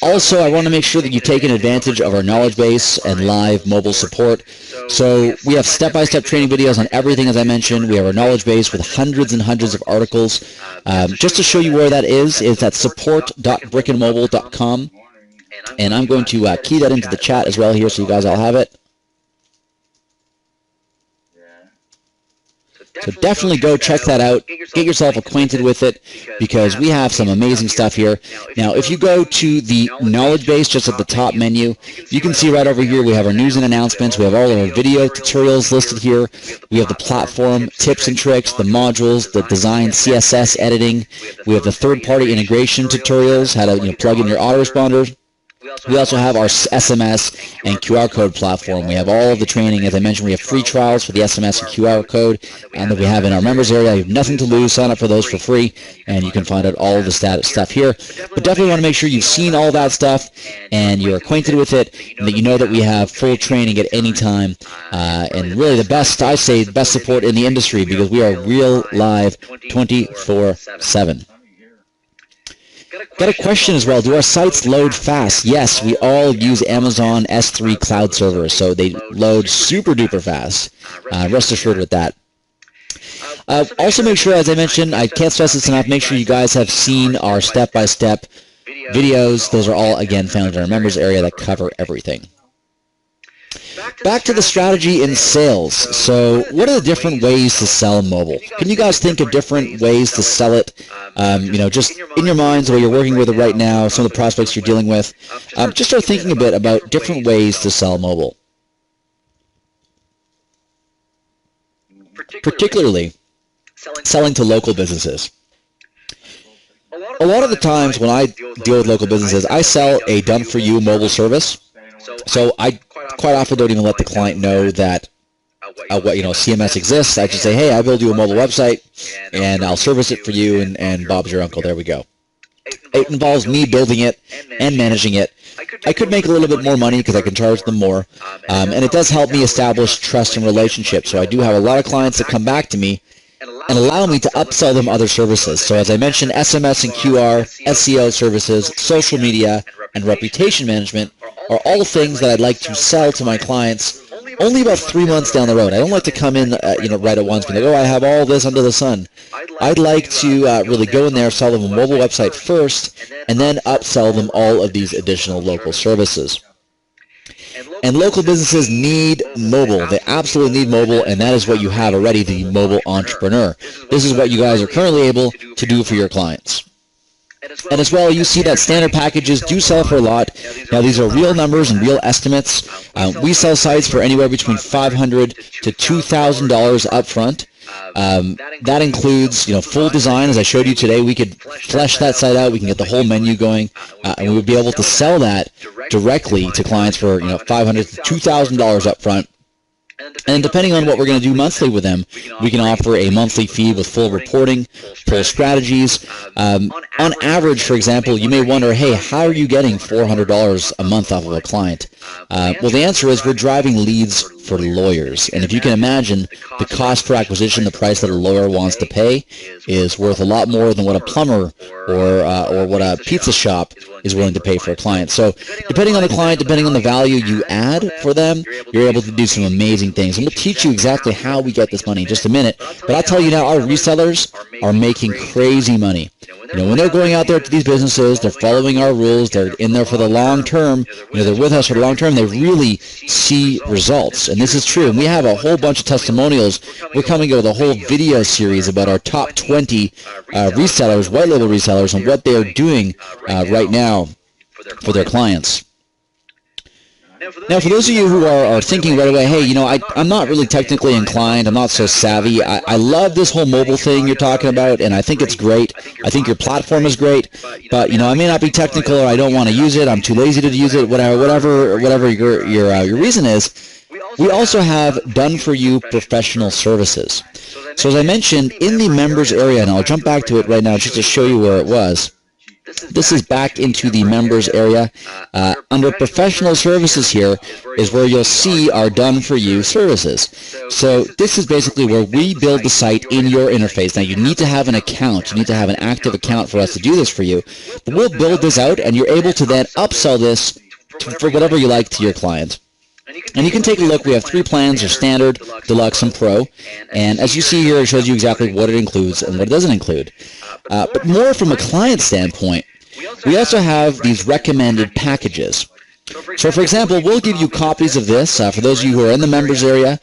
Also, I want to make sure that you've taken advantage of our knowledge base and live mobile support. So we have step-by-step training videos on everything, as I mentioned. We have our knowledge base with hundreds and hundreds of articles. Just to show you where that is, it's at support.brickandmobile.com. And I'm going to key that into the chat as well here so you guys all have it. So definitely go check that out. Get yourself acquainted with it, because we have some amazing stuff here. Now, if you go to the knowledge base just at the top menu, you can see right over here we have our news and announcements. We have all of our video tutorials listed here. We have the platform tips and tricks, the modules, the design CSS editing. We have the third-party integration tutorials, how to plug in your autoresponders. We also have our SMS and QR code platform. We have all of the training. As I mentioned, we have free trials for the SMS and QR code, and that we have in our members area. You have nothing to lose. Sign up for those for free, and you can find out all of the stuff here. But definitely want to make sure you've seen all that stuff and you're acquainted with it, and that you know that we have full training at any time, and really the best, I say, the best support in the industry, because we are real live 24/7. Got a question as well. Do our sites load fast? Yes, we all use Amazon S3 cloud servers, so they load super duper fast. Rest assured with that. Also make sure, as I mentioned, I can't stress this enough, make sure you guys have seen our step-by-step videos. Those are all, again, found in our members area that cover everything. Back to the strategy in sales. So what are the different ways to sell mobile? Can you guys think of different ways to sell it? Just in your minds, while you're working with it right now, some of the prospects you're dealing with, just start thinking a bit about different ways to sell mobile. Particularly selling to local businesses. A lot of the times when I deal with local businesses, I sell a done-for-you mobile service. So I quite often don't even let the client know that CMS exists. I just say, hey, I build you a mobile website, and I'll service it for you, and Bob's your uncle. There we go. It involves me building it and managing it. I could make a little bit more money because I can charge them more, and it does help me establish trust and relationships. So I do have a lot of clients that come back to me and allow me to upsell them other services. So as I mentioned, SMS and QR, SEO services, social media, and reputation management are all things that I'd like to sell to my clients only about 3 months down the road. I don't like to come in, right at once and be like, oh, I have all this under the sun. I'd like to really go in there, sell them a mobile website first, and then upsell them all of these additional local services. And local businesses need mobile. They absolutely need mobile, and that is what you have already, the mobile entrepreneur. This is what you guys are currently able to do for your clients. And as well, you see that standard packages do sell for a lot. Now, these are real numbers and real estimates. We sell sites for anywhere between $500 to $2,000 up front. That includes, full design. As I showed you today, we could flesh that site out. We can get the whole menu going, and we would be able to sell that directly to clients for, $500 to $2,000 up front. And depending on what we're going to do monthly with them, we can offer a monthly fee with full reporting, full strategies. On average, for example, you may wonder, hey, how are you getting $400 a month off of a client? Well, the answer is we're driving leads for lawyers. And if you can imagine, the cost per acquisition, the price that a lawyer wants to pay, is worth a lot more than what a plumber or what a pizza shop is willing to pay for a client. So depending on the client, depending on the value you add for them, you're able to do some amazing things. I'm going to teach you exactly how we get this money in just a minute, but I'll tell you now, our resellers are making crazy money. When they're going out there to these businesses, they're following our rules, they're in there for the long term, they're with us for the long term, they really see results. And this is true. And we have a whole bunch of testimonials. We're coming up with a whole video series about our top 20 resellers, white label resellers, and what they're doing right now for their clients. Now, for those of you who are thinking right away, hey, I'm not really technically inclined, I'm not so savvy, I love this whole mobile thing you're talking about, and I think it's great, I think your platform is great, but, I may not be technical, or I don't want to use it, I'm too lazy to use it, whatever your reason is, we also have done-for-you professional services. So as I mentioned, in the members area, and I'll jump back to it right now just to show you where it was. This is back into the members area. Under professional services here is where you'll see our done-for-you services. So this is basically where we build the site in your interface. Now you need to have an account. You need to have an active account for us to do this for you. But we'll build this out, and you're able to then upsell this for whatever you like to your client. And you can take a look. We have 3 plans: your standard, deluxe, and pro. And as you see here, it shows you exactly what it includes and what it doesn't include. But more from a client standpoint, we also have these recommended packages. So for example, we'll give you copies of this. For those of you who are in the members area,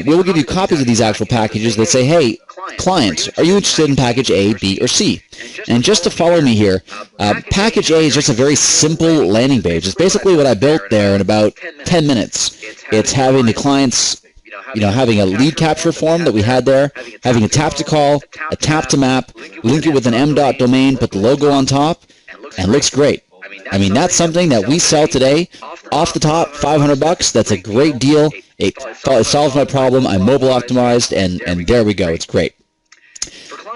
we'll give you copies of these actual packages that say, hey, client, are you interested in package A, B, or C? And just to follow me here, package A is just a very simple landing page. It's basically what I built there in about 10 minutes. It's having the clients having a lead capture form that we had there, having a tap to call, a tap to map, link it with an m.domain, put the logo on top, and looks great. I mean, that's something that we sell today off the top, $500. That's a great deal. It solves my problem. I'm mobile optimized, and there we go. It's great.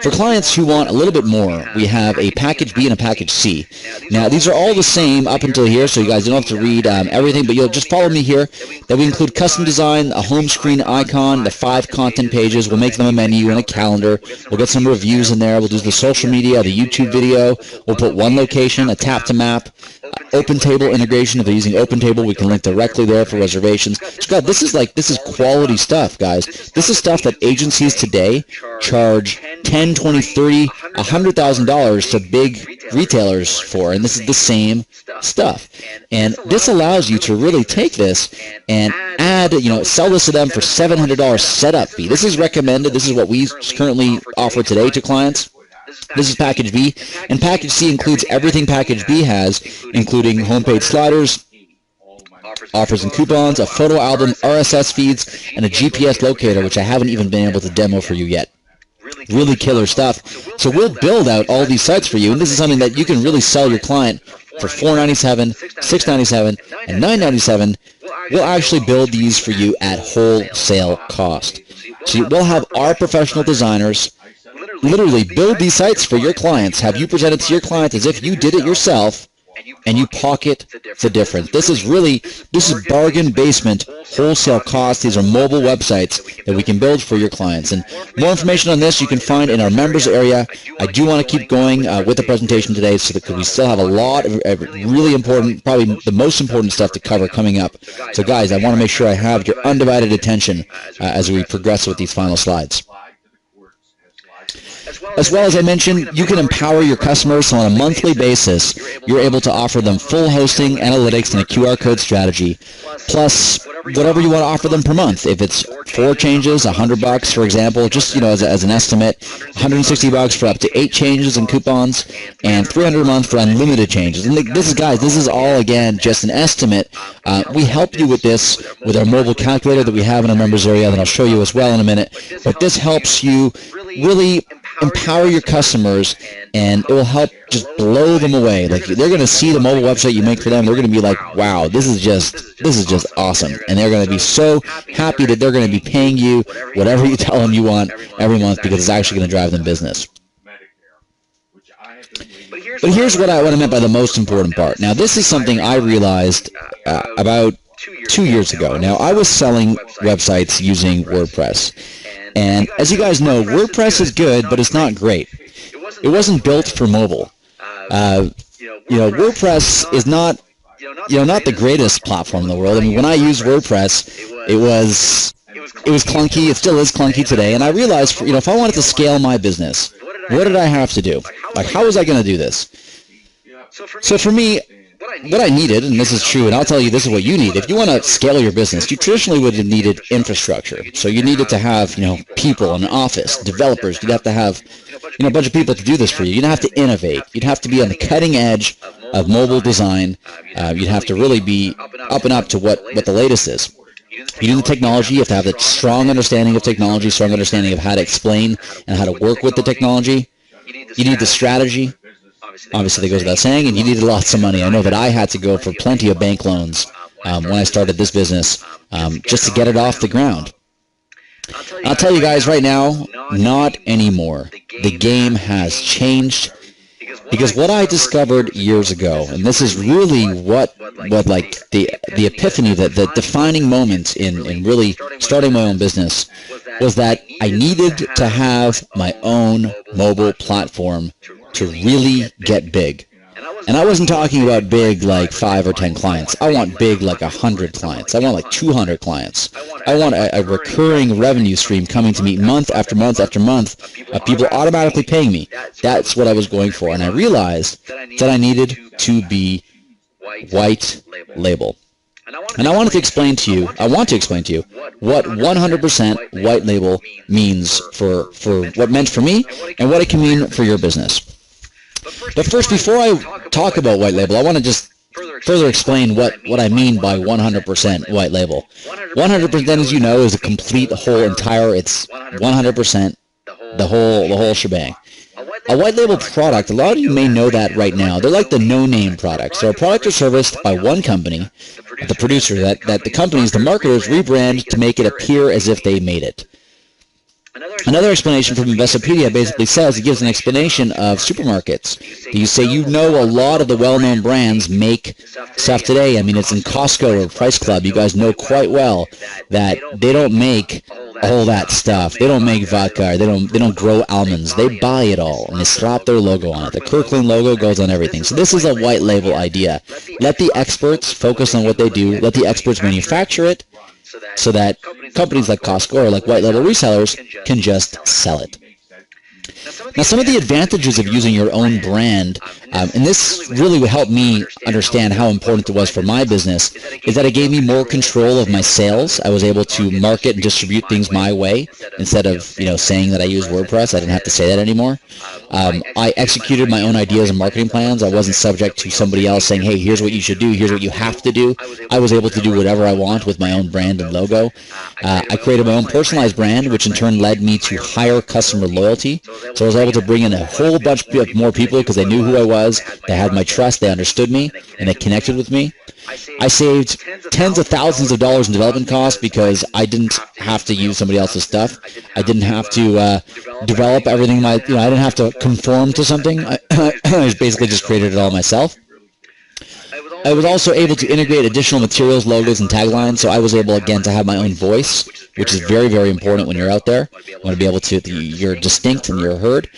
For clients who want a little bit more, we have a package B and a package C. Now, these are all the same up until here, so you guys don't have to read everything, but you'll just follow me here. That we include custom design, a home screen icon, the 5 content pages. We'll make them a menu and a calendar. We'll get some reviews in there. We'll do the social media, the YouTube video. We'll put one location, a tap to map, open table integration. If they're using open table, we can link directly there for reservations. So God, this is quality stuff, guys. This is stuff that agencies today charge $10, $20, $30, $100,000 to big retailers for, and this is the same stuff. And this allows you to really take this and add, sell this to them for $700 setup fee. This is recommended. This is what we currently offer today to clients. This is package B, and package C includes everything package B has, including homepage sliders, offers and coupons, a photo album, RSS feeds, and a GPS locator, which I haven't even been able to demo for you yet. Really killer stuff. So we'll build out all these sites for you, and this is something that you can really sell your client for $497, $697, and $997. We'll actually build these for you at wholesale cost. So we'll have our professional designers literally build these sites for your clients, have you present it to your clients as if you did it yourself, and you pocket the difference. This is bargain basement wholesale cost. These are mobile websites that we can build for your clients. And more information on this you can find in our members area. I do want to keep going with the presentation today, so that we still have a lot of really important, probably the most important stuff to cover coming up. So guys, I want to make sure I have your undivided attention as we progress with these final slides. As well as I mentioned, you can empower your customers, so on a monthly basis, you're able to offer them full hosting, analytics, and a QR code strategy, plus whatever you want to offer them per month. If it's 4 changes, $100, for example, just as an estimate, $160 for up to 8 changes and coupons, and $300 a month for unlimited changes. And this is all, again, just an estimate. We help you with this with our mobile calculator that we have in our members area that I'll show you as well in a minute. But this helps you really empower your customers, and it will help just blow them away. Like, they're going to see the mobile website you make for them. They're going to be like, wow, this is just awesome. And they're going to be so happy that they're going to be paying you whatever you tell them you want every month, because it's actually going to drive them business. But here's what I meant by the most important part. Now, this is something I realized about 2 years ago. Now, I was selling websites using WordPress. And as you guys know, WordPress is good, but it's not great. It wasn't built for mobile. WordPress is not the greatest platform in the world. I mean, when I used WordPress, it was clunky. It still is clunky today. And I realized, if I wanted to scale my business, what did I have to do? Like, how was I going to do this? So for me, what I needed, and this is true, and I'll tell you, this is what you need. If you want to scale your business, you traditionally would have needed infrastructure. So you needed to have, people, an office, developers. You'd have to have, a bunch of people to do this for you. You'd have to innovate. You'd have to be on the cutting edge of mobile design. You'd have to really be up and up to what the latest is. You need the technology. You have to have a strong understanding of technology, strong understanding of how to explain and how to work with the technology. You need the strategy. Obviously, that goes without saying, and you needed lots of money. I know that I had to go for plenty of bank loans when I started this business just to get it off the ground. I'll tell you guys right now, not anymore. The game has changed, because what I discovered years ago, and this is really what like the epiphany, the defining moment in really starting my own business, was that I needed to have my own mobile platform to really get big. And I wasn't talking about big like 5 or 10 clients. I want big like 100 clients. I want like 200 clients. I want a recurring revenue stream coming to me month after month after month of people automatically paying me. That's what I was going for. And I realized that I needed to be white label. And I want to explain to you what 100% white label means for what meant for me and what it can mean for your business. But first, before I talk about white label, I want to just further explain what I mean by 100% white label. 100%, as you know, is a complete, whole, entire, it's 100% the whole shebang. A white label product, a lot of you may know that right now. They're like the no-name products. They're a product or service by one company, the producer, that the companies, the marketers, rebrand to make it appear as if they made it. Another explanation from Investopedia basically says, it gives an explanation of supermarkets. You say you know a lot of the well-known brands make stuff today. I mean, it's in Costco or Price Club. You guys know quite well that they don't make all that stuff. They don't make vodka. They don't grow almonds. They buy it all and they slap their logo on it. The Kirkland logo goes on everything. So this is a white label idea. Let the experts focus on what they do. Let the experts manufacture it, so that companies like Costco or like white label resellers can just sell it. Now, some of the advantages of using your own brand, and this really would help me understand how important it was for my business, is that it gave me more control of my sales. I was able to market and distribute things my way instead of, saying that I use WordPress. I didn't have to say that anymore. I executed my own ideas and marketing plans. I wasn't subject to somebody else saying, hey, here's what you should do, here's what you have to do. I was able to do whatever I want with my own brand and logo. I created my own personalized brand, which in turn led me to higher customer loyalty. So I was able to bring in a whole bunch of more people because they knew who I was, they had my trust, they understood me, and they connected with me. I saved tens of thousands of dollars in development costs because I didn't have to use somebody else's stuff. I didn't have to develop everything. I didn't have to conform to something. I basically just created it all myself. I was also able to integrate additional materials, logos, and taglines, so I was able, again, to have my own voice, which is very, very important when you're out there. You want to be able to, you're distinct and you're heard.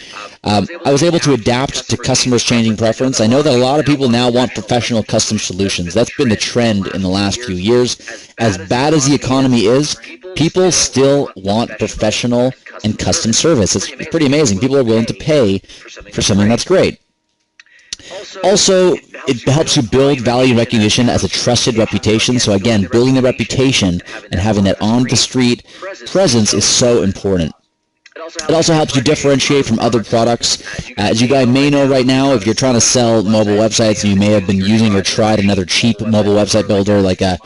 I was able to adapt to customers' changing preference. I know that a lot of people now want professional custom solutions. That's been the trend in the last few years. As bad as the economy is, people still want professional and custom service. It's pretty amazing. People are willing to pay for something that's great. Also, it helps you build value recognition as a trusted reputation. So again, building a reputation and having that on-the-street presence is so important. It also helps you differentiate from other products. As you guys may know right now, if you're trying to sell mobile websites and you may have been using or tried another cheap mobile website builder like a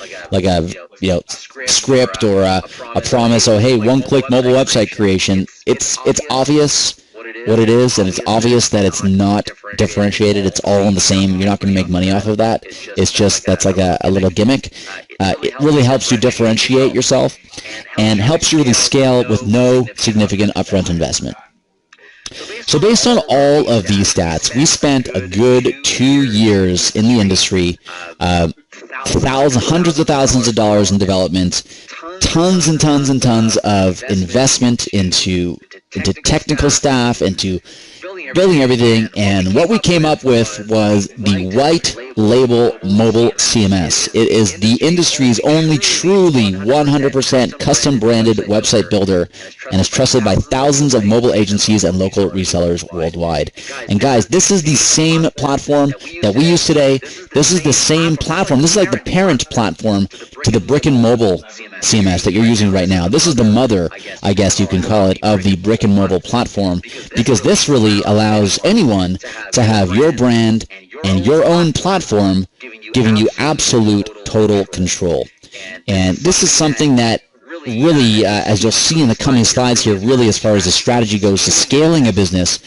Script or a Promise, oh hey, one-click mobile website creation, it's obvious what it is, and it's obvious that it's not differentiated. It's all in the same. You're not going to make money off of that. It's just, that's like a little gimmick. It really helps you differentiate yourself and helps you really scale with no significant upfront investment. So based on all of these stats, we spent a good 2 years in the industry, hundreds of thousands of dollars in development, tons and tons and tons of investment into technical staff, into building everything, and what we came up with was the white label mobile CMS. It is the industry's only truly 100% custom branded website builder, and is trusted by thousands of mobile agencies and local resellers worldwide. And guys, this is the same platform that we use today. This is the same platform. This is like the parent platform to the brick and mobile CMS that you're using right now. This is the mother, I guess you can call it, of the brick and mobile platform, because this really allows anyone to have your brand and your own platform giving you absolute total control. And this is something that really, as you'll see in the coming slides here, really as far as the strategy goes to scaling a business,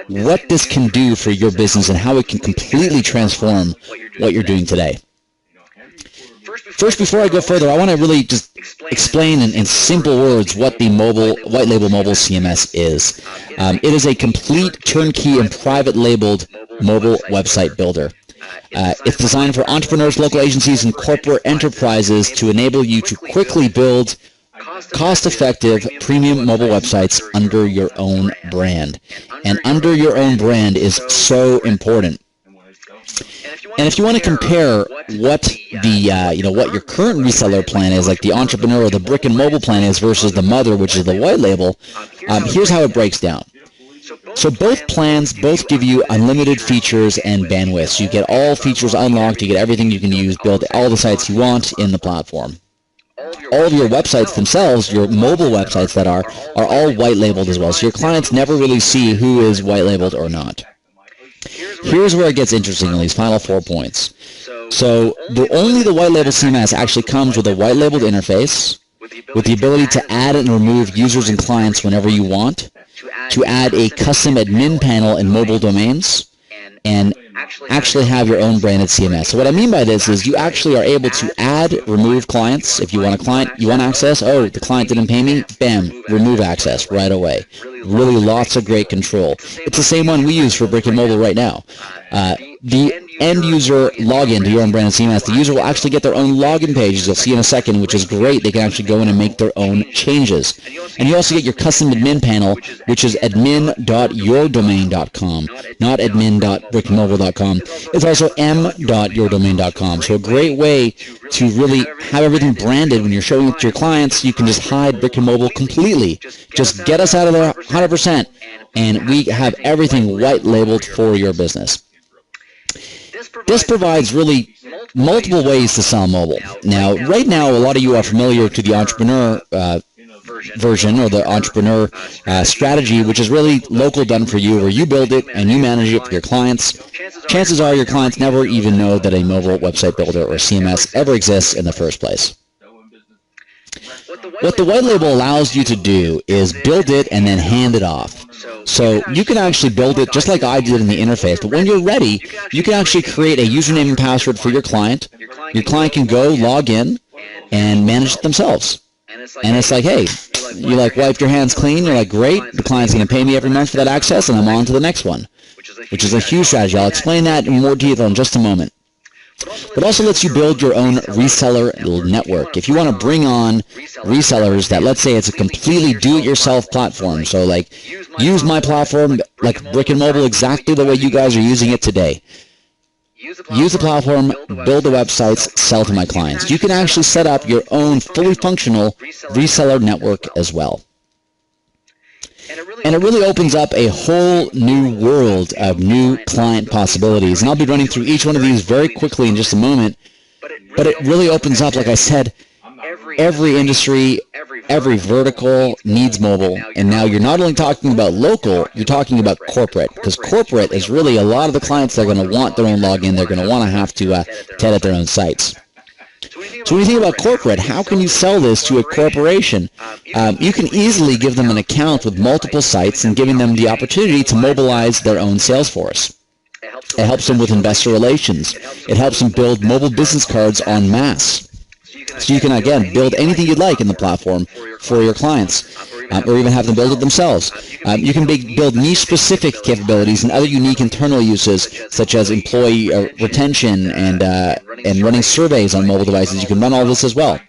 what this can do for your business and how it can completely transform what you're doing today. First, before I go further, I want to really just explain in simple words what the white label mobile CMS is. It is a complete turnkey and private labeled mobile website builder. It's designed for entrepreneurs, local agencies, and corporate enterprises to enable you to quickly build cost-effective premium mobile websites under your own brand. And under your own brand is so important. And if you want to compare what the what your current reseller plan is, like the entrepreneur or the brick and mobile plan is, versus the mother, which is the white label, here's how it breaks down. So both plans give you unlimited features and bandwidth. So you get all features unlocked, you get everything you can use, build all the sites you want in the platform. All of your websites themselves, your mobile websites that are all white labeled as well. So your clients never really see who is white labeled or not. Here's where it gets interesting in these final 4 points. So only the white label CMS actually comes with a white labeled interface with the ability to add and remove users and clients whenever you want. to add a custom admin panel in mobile domains and actually have your own branded CMS. So what I mean by this is you actually are able to add, remove clients. If you want a client, you want access, oh, the client didn't pay me, bam, remove access right away. Really lots of great control. It's the same one we use for Brick and Mobile right now. The end user login to your own branded CMS, the user will actually get their own login page, as you'll see in a second, which is great. They can actually go in and make their own changes. And you also get your custom admin panel, which is admin.yourdomain.com, not admin.brickandmobile.com. It's also m.yourdomain.com. So a great way to really have everything branded when you're showing it to your clients. You can just hide Brick and Mobile completely. Just get us out of there 100%, and we have everything white labeled for your business. This provides really multiple ways to sell mobile. Now, right now, a lot of you are familiar to the entrepreneur version, or the entrepreneur strategy, which is really local, done for you, where you build it and you manage it for your clients. Chances are your clients never even know that a mobile website builder or CMS ever exists in the first place. What the white label allows you to do is build it and then hand it off. So you can actually build it just like I did in the interface, but when you're ready, you can actually create a username and password for your client. Your client can go log in and manage it themselves. And it's like, hey, you like wiped your hands clean, you're like, great, the client's going to pay me every month for that access, and I'm on to the next one, which is a huge strategy. I'll explain that in more detail in just a moment. But also lets you build your own reseller network. If you want to bring on resellers that, let's say it's a completely do-it-yourself platform, so like use my platform like Brick and Mobile exactly the way you guys are using it today. Use the platform, build the websites, sell to my clients. You can actually set up your own fully functional reseller network as well. And it really opens up a whole new world of new client possibilities. And I'll be running through each one of these very quickly in just a moment. But it really opens up, like I said, every industry, every vertical needs mobile. And now you're not only talking about local, you're talking about corporate. Because corporate is really a lot of the clients that are going to want their own login. They're going to want to have to edit their own sites. So when you think about corporate, how can you sell this to a corporation? You can easily give them an account with multiple sites and giving them the opportunity to mobilize their own sales force. It helps them with investor relations. It helps them build mobile business cards en masse. So you can, again, build anything you'd like in the platform for your clients, or even have them build it themselves. You can build niche-specific capabilities and other unique internal uses, such as employee retention and running surveys on mobile devices. You can run all this as well.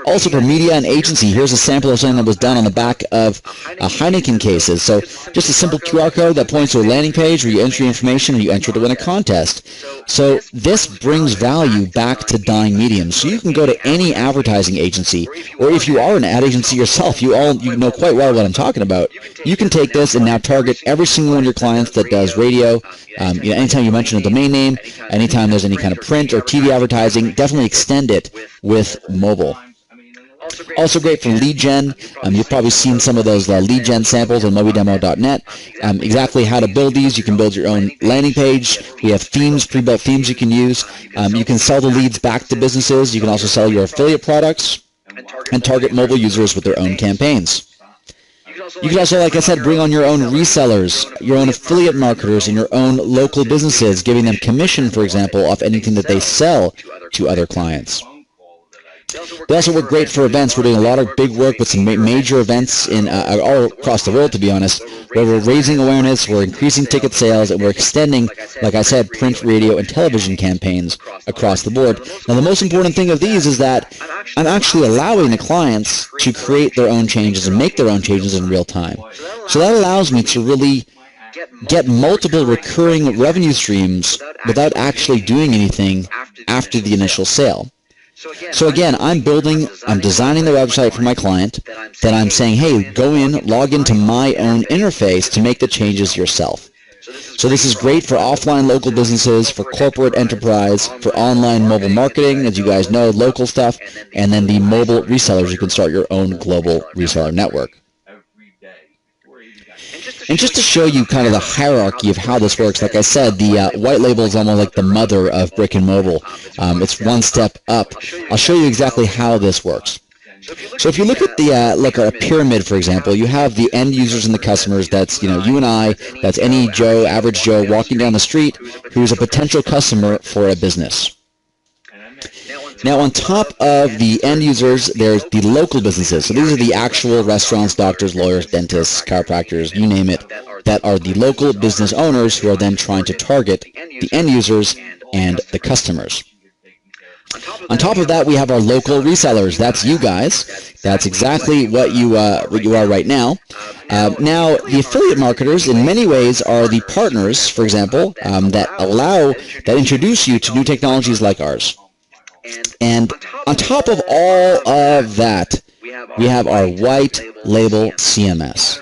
Also for media and agency, here's a sample of something that was done on the back of Heineken cases. So just a simple QR code that points to a landing page where you enter your information and you enter to win a contest. So this brings value back to dying mediums. So you can go to any advertising agency, or if you are an ad agency yourself, you know quite well what I'm talking about. You can take this and now target every single one of your clients that does radio. Anytime you mention a domain name, anytime there's any kind of print or TV advertising, definitely extend it with mobile. Also great for lead gen. You've probably seen some of those lead gen samples on mobidemo.net. Exactly how to build these. You can build your own landing page. We have themes, pre-built themes you can use. You can sell the leads back to businesses. You can also sell your affiliate products and target mobile users with their own campaigns. You can also, like I said, bring on your own resellers, your own affiliate marketers, and your own local businesses, giving them commission, for example, off anything that they sell to other clients. They also work great for events. We're doing a lot of big work with some major events all across the world, to be honest, where we're raising awareness, we're increasing ticket sales, and we're extending, like I said, print, radio, and television campaigns across the board. Now, the most important thing of these is that I'm actually allowing the clients to create their own changes and make their own changes in real time. So that allows me to really get multiple recurring revenue streams without actually doing anything after the initial sale. So again, I'm designing the website for my client, then I'm saying, hey, go in, log into my own interface to make the changes yourself. So this is great for offline local businesses, for corporate enterprise, for online mobile marketing, as you guys know, local stuff, and then the mobile resellers. You can start your own global reseller network. And just to show you kind of the hierarchy of how this works, like I said, the white label is almost like the mother of Brick and Mobile. It's one step up. I'll show you exactly how this works. So if you look at the like a pyramid, for example, you have the end users and the customers. That's you and I. That's any Joe, average Joe, walking down the street who is a potential customer for a business. Now, on top of the end users, there's the local businesses. So these are the actual restaurants, doctors, lawyers, dentists, chiropractors, you name it, that are the local business owners who are then trying to target the end users and the customers. On top of that, we have our local resellers. That's you guys. That's exactly what you are right now. Now, the affiliate marketers, in many ways, are the partners, for example, that introduce you to new technologies like ours. And on top of all of that, we have our white label CMS.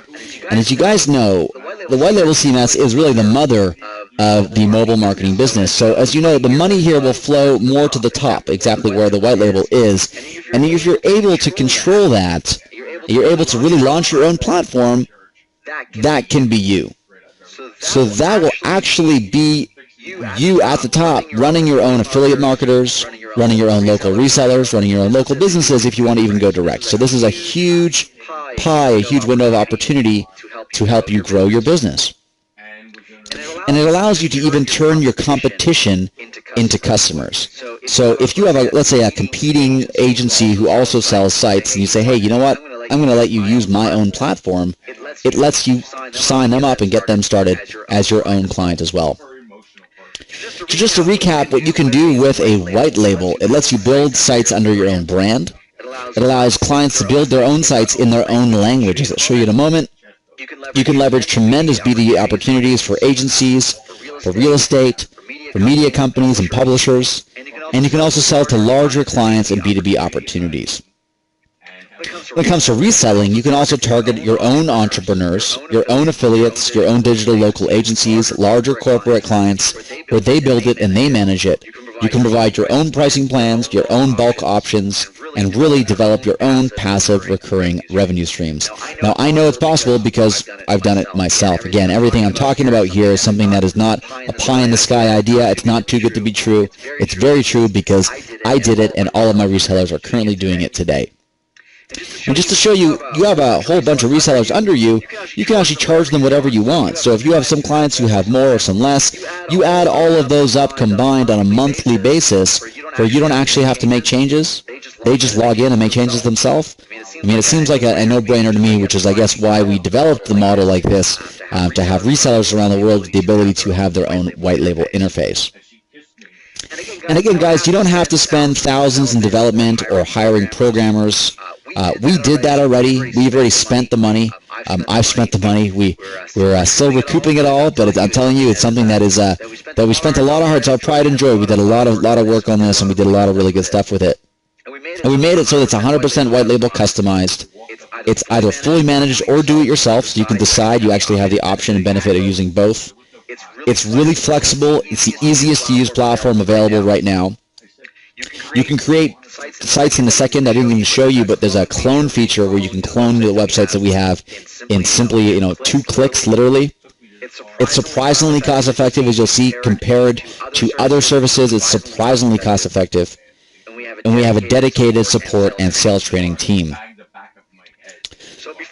And as you guys know, the white label CMS is really the mother of the mobile marketing business. So as you know, the money here will flow more to the top, exactly where the white label is. And if you're able to control that, you're able to really launch your own platform, that can be you. So that will actually be you at the top, running your own affiliate marketers, running your own local resellers, running your own local businesses if you want to even go direct. So this is a huge pie, a huge window of opportunity to help you grow your business. And it allows you to even turn your competition into customers. So if you have, let's say, a competing agency who also sells sites, and you say, hey, you know what, I'm going to let you use my own platform, it lets you sign them up and get them started as your own client as well. So just to recap what you can do with a white label, it lets you build sites under your own brand. It allows clients to build their own sites in their own language, as I'll show you in a moment. You can leverage tremendous B2B opportunities for agencies, for real estate, for media companies and publishers, and you can also sell to larger clients and B2B opportunities. When it comes to reselling, you can also target your own entrepreneurs, your own affiliates, your own digital local agencies, larger corporate clients, where they build it and they manage it. You can provide your own pricing plans, your own bulk options, and really develop your own passive recurring revenue streams. Now, I know it's possible because I've done it myself. Again, everything I'm talking about here is something that is not a pie-in-the-sky idea. It's not too good to be true. It's very true because I did it, and all of my resellers are currently doing it today. And just to show you, you have a whole bunch of resellers under you, you can actually charge them whatever you want. So if you have some clients who have more or some less, you add all of those up combined on a monthly basis where you don't actually have to make changes. They just log in and make changes themselves. I mean, it seems like a no-brainer to me, which is, I guess, why we developed the model like this, to have resellers around the world with the ability to have their own white label interface. And again, guys, you don't have to spend thousands in development or hiring programmers. We did that already. We've already spent the money. I've spent the money. We're still recouping it all, but I'm telling you, it's something that is that we spent a lot of heart, so pride and joy. We did a lot of work on this, and we did a lot of really good stuff with it. And we made it so it's 100% white label customized. It's either fully managed or do it yourself, so you can decide. You actually have the option and benefit of using both. It's really flexible. It's the easiest to use platform available right now. You can create sites in a second. I didn't even show you, but there's a clone feature where you can clone the websites that we have in simply 2 clicks, literally. It's surprisingly cost effective, as you'll see, compared to other services. It's surprisingly cost effective. And we have a dedicated support and sales training team.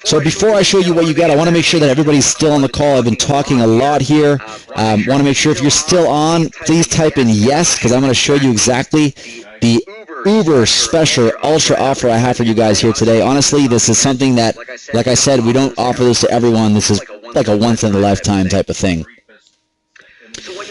So before I show you what you got, I want to make sure that everybody's still on the call. I've been talking a lot here. Want to make sure if you're still on, please type in yes, because I'm going to show you exactly the uber special ultra offer I have for you guys here today. Honestly, this is something that, like I said, we don't offer this to everyone. This is like a once-in-a-lifetime type of thing.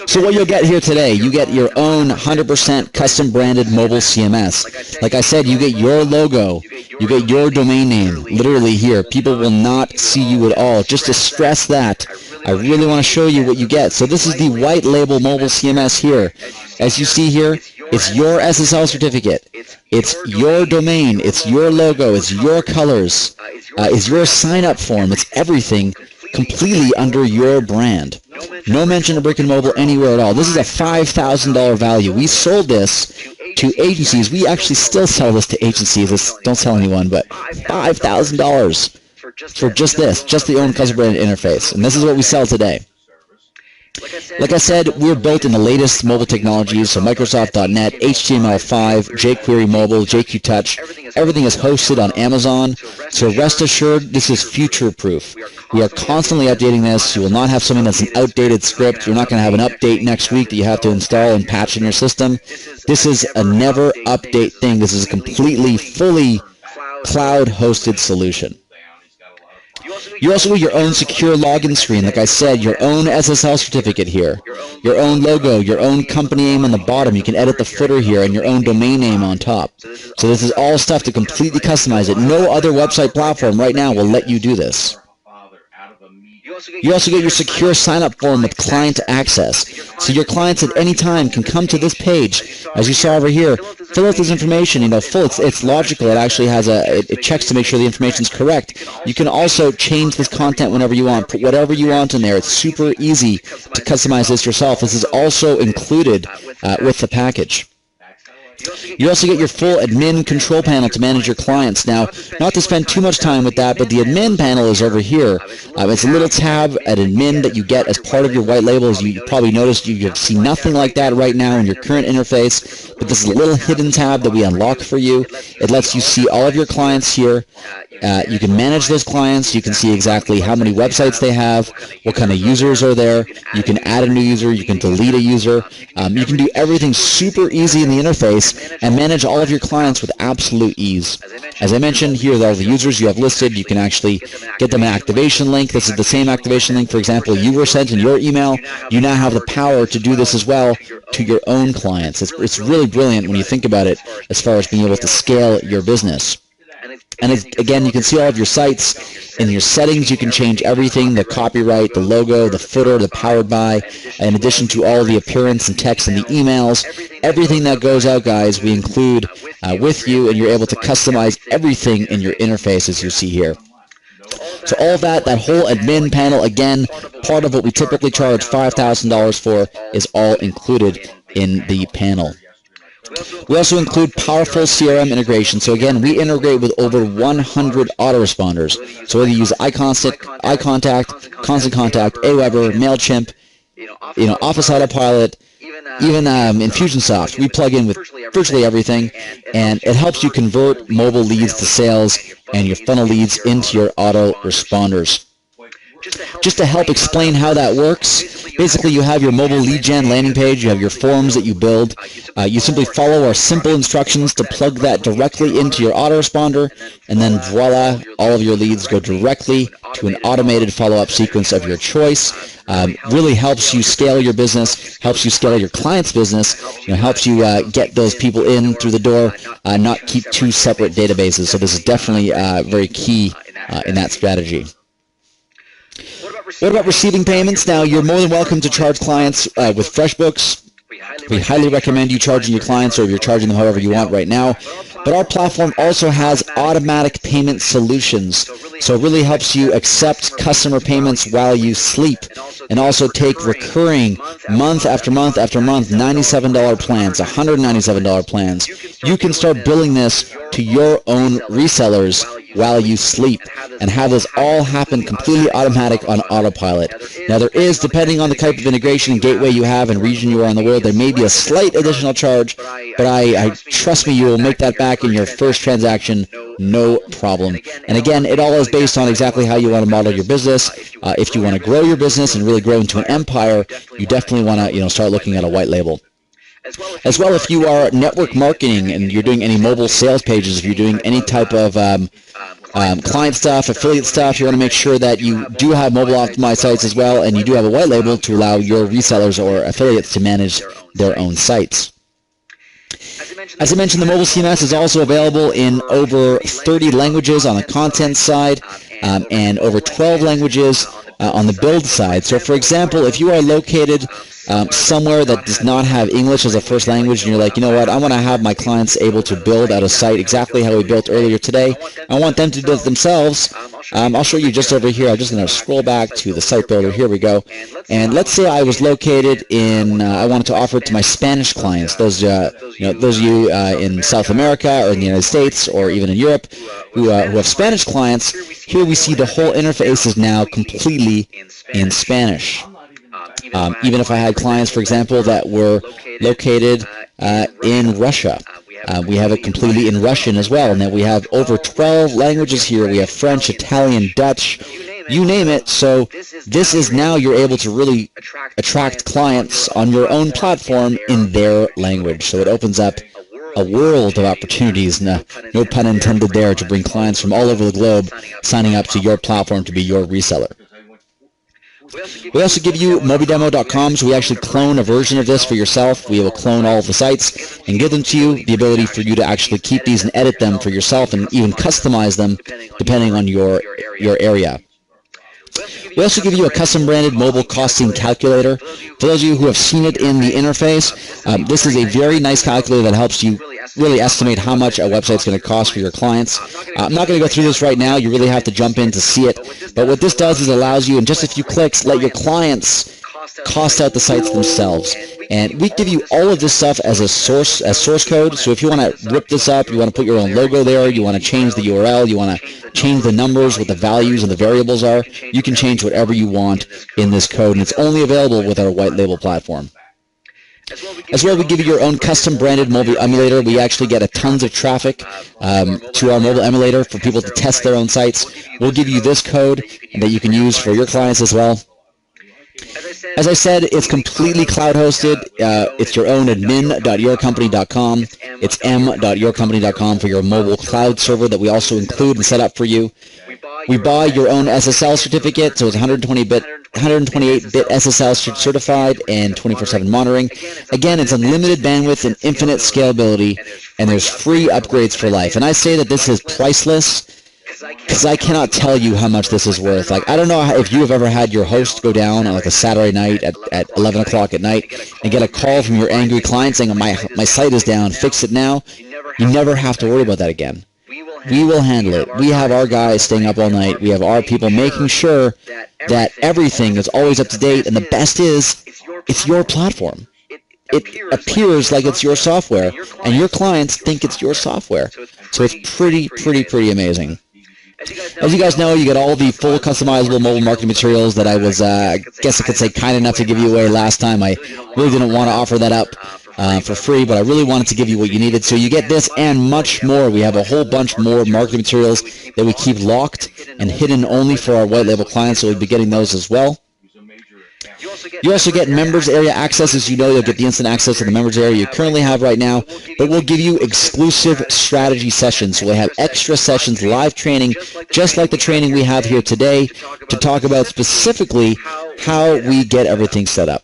So what you'll get here today, you get your own 100% custom branded mobile CMS. Like I said, you get your logo, you get your domain name, literally here. People will not see you at all. Just to stress that, I really want to show you what you get. So this is the white label mobile CMS here. As you see here, it's your SSL certificate, it's your domain, it's your logo, it's your colors, it's your sign-up form, it's everything completely under your brand. No mention of brick and mobile anywhere at all. This is a $5,000 value. We sold this to agencies. We actually still sell this to agencies. Don't tell anyone, but $5,000 for just this, just the own custom brand interface. And this is what we sell today. Like I said, we're built in the latest mobile technologies, so Microsoft.NET, HTML5, jQuery Mobile, JQ Touch. Everything is hosted on Amazon, so rest assured this is future-proof. We are constantly updating this. You will not have something that's an outdated script. You're not going to have an update next week that you have to install and patch in your system. This is a never-update thing. This is a completely, fully cloud-hosted solution. You also get your own secure login screen, like I said, your own SSL certificate here, your own logo, your own company name on the bottom. You can edit the footer here and your own domain name on top. So this is all stuff to completely customize it. No other website platform right now will let you do this. You also get your secure sign-up form with client access. So your clients at any time can come to this page, as you saw over here, fill out this information, it's logical. It actually has it checks to make sure the information is correct. You can also change this content whenever you want, put whatever you want in there. It's super easy to customize this yourself. This is also included with the package. You also get your full admin control panel to manage your clients. Now, not to spend too much time with that, but the admin panel is over here. It's a little tab at admin that you get as part of your white label. As you probably noticed, you see nothing like that right now in your current interface, but this is a little hidden tab that we unlock for you. It lets you see all of your clients here. You can manage those clients. You can see exactly how many websites they have, what kind of users are there. You can add a new user. You can delete a user. You can do everything super easy in the interface and manage all of your clients with absolute ease. As I mentioned, here are all the users you have listed. You can actually get them an activation link. This is the same activation link, for example, you were sent in your email. You now have the power to do this as well to your own clients. It's really brilliant when you think about it as far as being able to scale your business. And again, you can see all of your sites. In your settings, you can change everything, the copyright, the logo, the footer, the powered by, in addition to all the appearance and text and the emails. Everything that goes out, guys, we include with you, and you're able to customize everything in your interface as you see here. So all of that whole admin panel, again, part of what we typically charge $5,000 for, is all included in the panel. We also include powerful CRM integration. So again, we integrate with over 100 autoresponders. So whether you use iContact, Constant Contact, Aweber, MailChimp, Office Autopilot, even Infusionsoft, we plug in with virtually everything, and it helps you convert mobile leads to sales and your funnel leads into your autoresponders. Just to help explain how that works, basically you have your mobile lead gen landing page, you have your forms that you build. You simply follow our simple instructions to plug that directly into your autoresponder, and then voila, all of your leads go directly to an automated follow-up sequence of your choice. Really helps you scale your business, helps you scale your client's business, helps you get those people in through the door, not keep two separate databases. So this is definitely very key in that strategy. What about receiving payments? Now, you're more than welcome to charge clients with FreshBooks. We highly recommend you charging your clients, or if you're charging them however you want right now. But our platform also has automatic payment solutions. So it really helps you accept customer payments while you sleep, and also take recurring month after month after month $97 plans, $197 plans. You can start billing this to your own resellers while you sleep, and have this all happen completely automatic on autopilot. Now there is, depending on the type of integration and gateway you have and region you are in the world, there may be a slight additional charge, but I trust me, you will make that back in your first transaction, no problem. And again, it all is based on exactly how you want to model your business. If you want to grow your business and really grow into an empire, you definitely want to start looking at a white label. As well, if you are network marketing and you're doing any mobile sales pages, if you're doing any type of client stuff, affiliate stuff, you want to make sure that you do have mobile optimized sites as well, and you do have a white label to allow your resellers or affiliates to manage their own sites. As I mentioned, the mobile CMS is also available in over 30 languages on the content side, and over 12 languages on the build side. So for example, if you are located somewhere that does not have English as a first language, and you're like, you know what, I want to have my clients able to build out a site exactly how we built earlier today. I want them to do it themselves. I'll show you just over here. I'm just going to scroll back to the site builder. Here we go. And let's say I was located in, I wanted to offer it to my Spanish clients, those of you in South America or in the United States or even in Europe who have Spanish clients. Here we see the whole interface is now completely in Spanish. Even if I had clients, for example, that were located in Russia. We have it completely in Russian as well, and then we have over 12 languages here. We have French, Italian, Dutch, you name it. So this is now you're able to really attract clients on your own platform in their language. So it opens up a world of opportunities, no pun intended there, to bring clients from all over the globe signing up to your platform to be your reseller. We also give you mobidemo.com, so we actually clone a version of this for yourself. We will clone all of the sites and give them to you, the ability for you to actually keep these and edit them for yourself and even customize them depending on your area. We also give you a custom branded mobile costing calculator. For those of you who have seen it in the interface, this is a very nice calculator that helps you really estimate how much a website's going to cost for your clients. I'm not going to go through this right now. You really have to jump in to see it. But what this does is allows you, in just a few clicks, let your clients cost out the sites themselves. And we give you all of this stuff as source code. So if you want to rip this up, you want to put your own logo there, you want to change the URL, you want to change the numbers, what the values and the variables are, you can change whatever you want in this code. And it's only available with our white label platform. As well, we give you your own custom branded mobile emulator. We actually get tons of traffic to our mobile emulator for people to test their own sites. We'll give you this code that you can use for your clients as well. As I said, it's completely cloud hosted. It's your own admin.yourcompany.com. It's m.yourcompany.com for your mobile cloud server that we also include and set up for you. We buy your own SSL certificate, so it's 128-bit SSL certified and 24/7 monitoring. Again, it's unlimited bandwidth and infinite scalability, and there's free upgrades for life. And I say that this is priceless because I cannot tell you how much this is worth. Like, I don't know if you have ever had your host go down on like a Saturday night at 11 o'clock at night and get a call from your angry client saying, my site is down, fix it now. You never have to worry about that again. We will handle it. We have our guys staying up all night. We have our people making sure that everything is always up to date, and the best is, it's your platform. It appears like it's your software, and your clients think it's your software. So it's pretty amazing. As you guys know, you get all the full customizable mobile marketing materials that I was, I guess I could say, kind enough to give you away last time. I really didn't want to offer that up for free, but I really wanted to give you what you needed. So you get this and much more. We have a whole bunch more marketing materials that we keep locked and hidden only for our white label clients, so we'll be getting those as well. You also get members area access. As you know, you'll get the instant access to the members area you currently have right now, but we'll give you exclusive strategy sessions. So we'll have extra sessions, live training, just like the training we have here today, to talk about specifically how we get everything set up.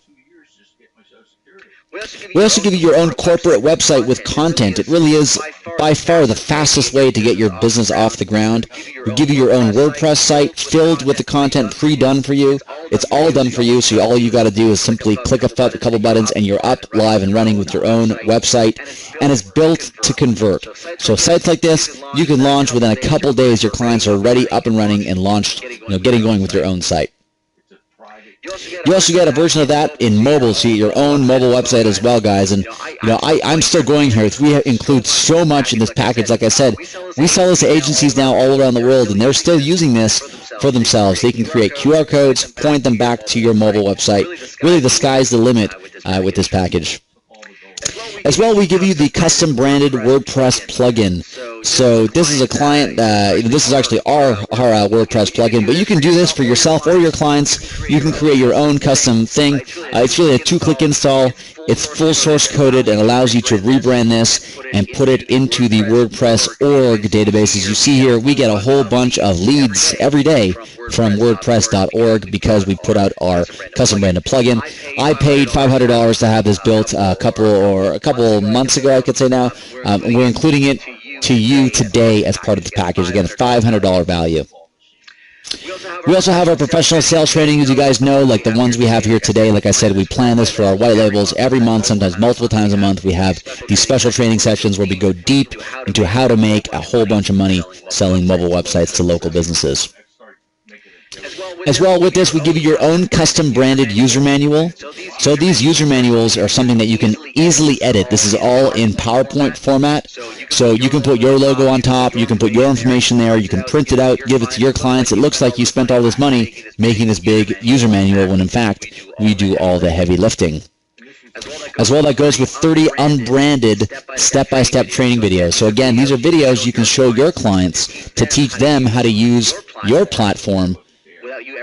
We also give you your own corporate website with content. It really is by far the fastest way to get your business off the ground. We give you your own WordPress site filled with the content pre-done for you. It's all done for you, so all you got to do is simply click a couple buttons and you're up, live, and running with your own website, and it's built to convert. So sites like this, you can launch within a couple days. Your clients are already up and running and launched, getting going with your own site. You also get a version of that in mobile, so you get your own mobile website as well, guys. And I'm still going here. We include so much in this package. Like I said, we sell this to agencies now all around the world, and they're still using this for themselves. They can create QR codes, point them back to your mobile website. Really, the sky's the limit with this package. As well, we give you the custom branded WordPress plugin. So this is a client, this is actually our WordPress plugin, but you can do this for yourself or your clients. You can create your own custom thing. It's really a two-click install. It's full source coded and allows you to rebrand this and put it into the WordPress org database. As you see here, we get a whole bunch of leads every day from WordPress.org because we put out our custom branded plugin. I paid $500 to have this built a couple months ago, I could say now. And we're including it to you today as part of the package. Again, a $500 value. We also have our professional sales training, as you guys know, like the ones we have here today. Like I said, we plan this for our white labels every month, sometimes multiple times a month. We have these special training sessions where we go deep into how to make a whole bunch of money selling mobile websites to local businesses. As well, with this, we give you your own custom branded user manual. So these user manuals are something that you can easily edit. This is all in PowerPoint format. So you can put your logo on top, you can put your information there, you can print it out, give it to your clients. It looks like you spent all this money making this big user manual when in fact we do all the heavy lifting. As well, that goes with 30 unbranded step-by-step training videos. So again, these are videos you can show your clients to teach them how to use your platform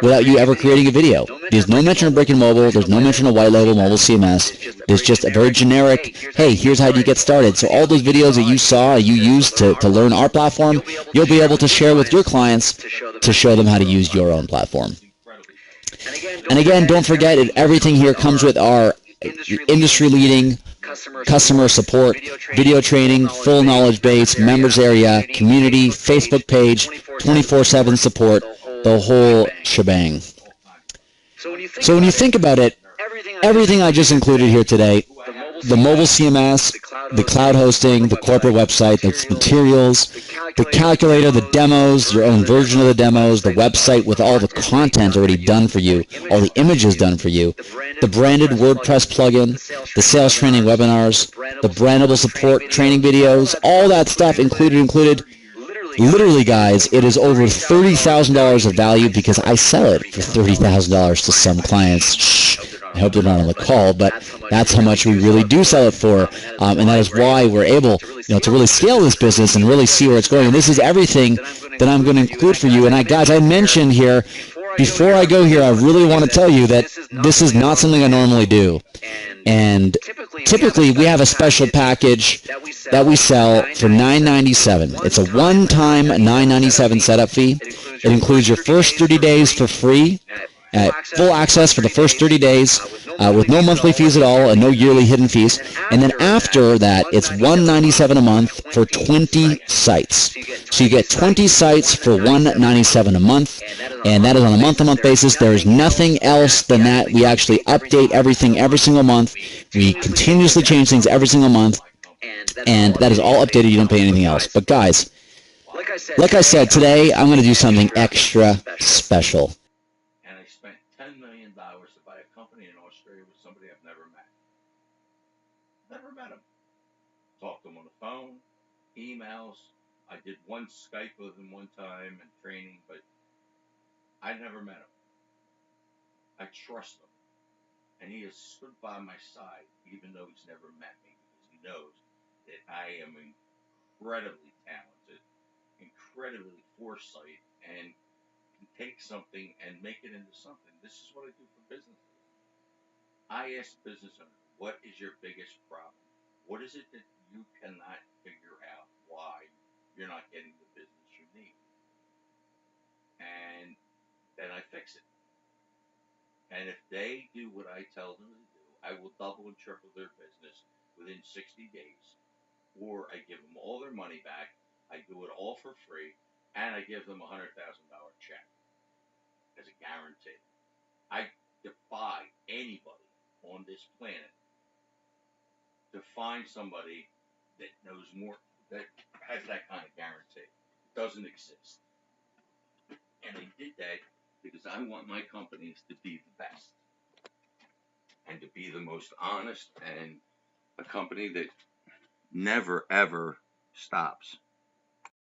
without you ever creating a video. There's no mention of brick and mobile. There's no mention of white label mobile CMS. There's just a very generic, hey, here's how you get started. So all those videos that you saw, you used to learn our platform, you'll be able to share with your clients to show them how to use your own platform. And again, don't forget, everything here comes with our industry-leading customer support, video training, full knowledge base, members area, community, Facebook page, 24/7 support, the whole shebang. So when you think about it, everything I just included here today, the mobile CMS, the cloud hosting, the corporate website, the materials, the calculator, the demos, your own version of the demos, the website with all the content already done for you, all the images done for you, the branded WordPress plugin, the sales training webinars, the brandable support training videos, all that stuff included. Literally, guys, it is over $30,000 of value because I sell it for $30,000 to some clients. Shh, I hope they're not on the call, but that's how much we really do sell it for, and that is why we're able, to really scale this business and really see where it's going. And this is everything that I'm going to include for you. And guys, I mentioned here, before I go here, I really want to tell you that this is not something I normally do. And typically we have a special package that we sell for $9.97. It's a one-time $9.97 setup fee. It includes your first 30 days for free, full access for the first 30 days with no monthly fees at all and no yearly hidden fees. And then after that, it's $197 a month for 20 sites. So you get 20 sites for $197 a month, and that is on a month-to-month basis. There is nothing else than that. We actually update everything every single month. We continuously change things every single month, and that is all updated. You don't pay anything else. But guys, like I said, today I'm going to do something extra special. And I spent $10 million to buy a company in Australia with somebody I've never met. Never met him. Talked to him on the phone, emails. I did one Skype with him one time and training, but I never met him. I trust him. And he has stood by my side, even though he's never met me, because he knows that I am incredibly talented, incredibly foresight, and can take something and make it into something. This is what I do for businesses. I ask business owners, what is your biggest problem? What is it that you cannot figure out why you're not getting the business you need? And then I fix it. And if they do what I tell them to do, I will double and triple their business within 60 days. Or I give them all their money back, I do it all for free, and I give them a $100,000 check as a guarantee. I defy anybody on this planet to find somebody that knows more, that has that kind of guarantee. It doesn't exist. And I did that because I want my companies to be the best and to be the most honest and a company that never ever stops.